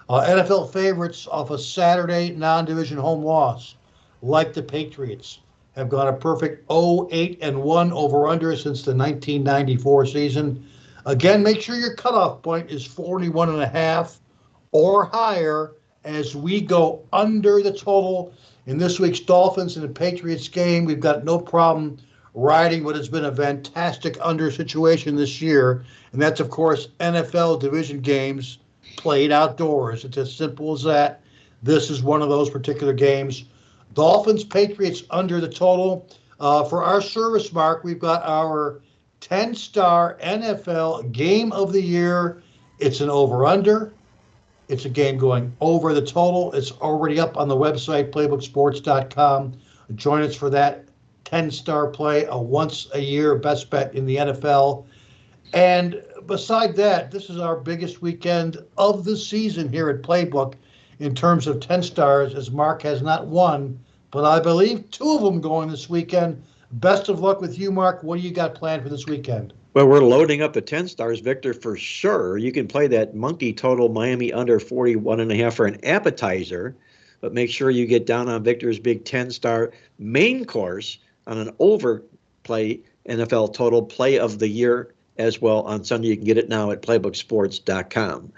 NFL favorites off a Saturday non-division home loss, like the Patriots, have got a perfect 0-8-1 over-under since the 1994 season. Again, make sure your cutoff point is 41.5 or higher as we go under the total in this week's Dolphins and the Patriots game. We've got no problem riding what has been a fantastic under situation this year, and that's, of course, NFL division games played outdoors. It's as simple as that. This is one of those particular games. Dolphins, Patriots under the total. For our service, Mark, we've got our 10-star NFL game of the year. It's an over-under. It's a game going over the total. It's already up on the website, playbooksports.com. Join us for that 10-star play, a once-a-year best bet in the NFL. And beside that, this is our biggest weekend of the season here at Playbook in terms of 10 stars, as Mark has not won, but I believe 2 of them going this weekend. Best of luck with you, Mark. What do you got planned for this weekend? Well, we're loading up the 10 stars, Victor, for sure. You can play that monkey total Miami under 41.5 for an appetizer, but make sure you get down on Victor's big 10-star main course on an overplay NFL total play of the year as well on Sunday. You can get it now at playbooksports.com.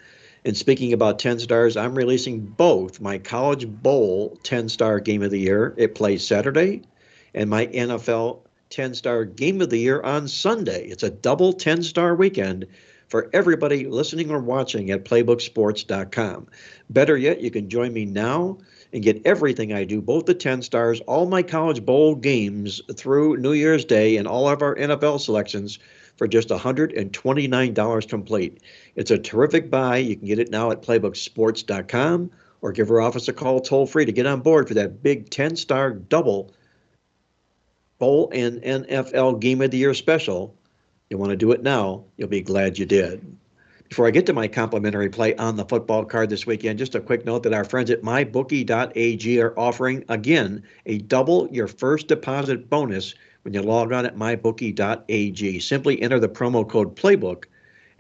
And speaking about 10 stars, I'm releasing both my College Bowl 10-star game of the year. It plays Saturday, and my NFL 10-star game of the year on Sunday. It's a double 10-star weekend for everybody listening or watching at playbooksports.com. Better yet, you can join me now and get everything I do, both the 10 stars, all my College Bowl games through New Year's Day, and all of our NFL selections for just $129 complete. It's a terrific buy. You can get it now at playbooksports.com or give our office a call toll-free to get on board for that big 10-star double Bowl and NFL Game of the Year special. You want to do it now, you'll be glad you did. Before I get to my complimentary play on the football card this weekend, just a quick note that our friends at mybookie.ag are offering, again, a double your first deposit bonus when you log on at mybookie.ag. Simply enter the promo code PLAYBOOK,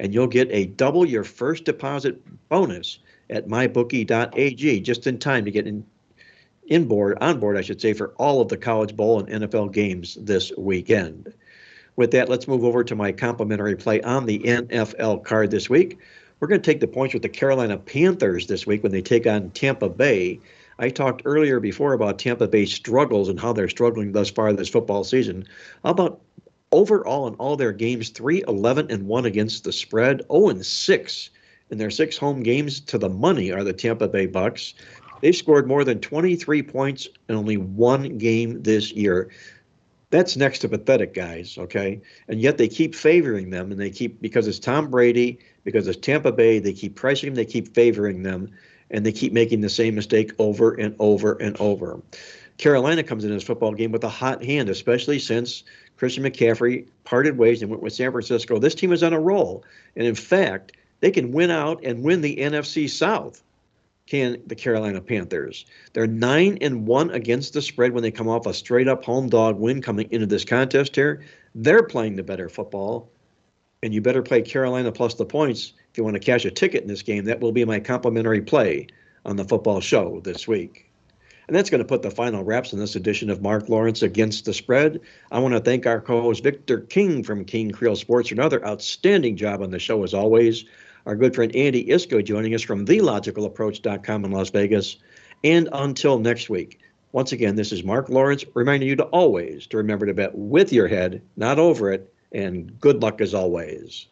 and you'll get a double your first deposit bonus at mybookie.ag, just in time to get on board, I should say, for all of the College Bowl and NFL games this weekend. With that, let's move over to my complimentary play on the NFL card this week. We're going to take the points with the Carolina Panthers this week when they take on Tampa Bay. I talked earlier before about Tampa Bay's struggles and how they're struggling thus far this football season. How about overall in all their games, 3-11-1 against the spread, 0-6 in their 6 home games to the money are the Tampa Bay Bucks. They've scored more than 23 points in only 1 game this year. That's next to pathetic, guys, okay? And yet they keep favoring them, and because it's Tom Brady, because it's Tampa Bay, they keep pricing them, they keep favoring them, and they keep making the same mistake over and over and over. Carolina comes in this football game with a hot hand, especially since Christian McCaffrey parted ways and went with San Francisco. This team is on a roll, and in fact, they can win out and win the NFC South. Can the Carolina Panthers. They're 9-1 against the spread when they come off a straight-up home dog win coming into this contest here. They're playing the better football, and you better play Carolina plus the points if you want to cash a ticket in this game. That will be my complimentary play on the football show this week. And that's going to put the final wraps on this edition of Mark Lawrence Against the Spread. I want to thank our co-host Victor King from King Creole Sports for another outstanding job on the show as always. Our good friend Andy Iskoe joining us from TheLogicalApproach.com in Las Vegas. And until next week, once again, this is Mark Lawrence reminding you to always to remember to bet with your head, not over it, and good luck as always.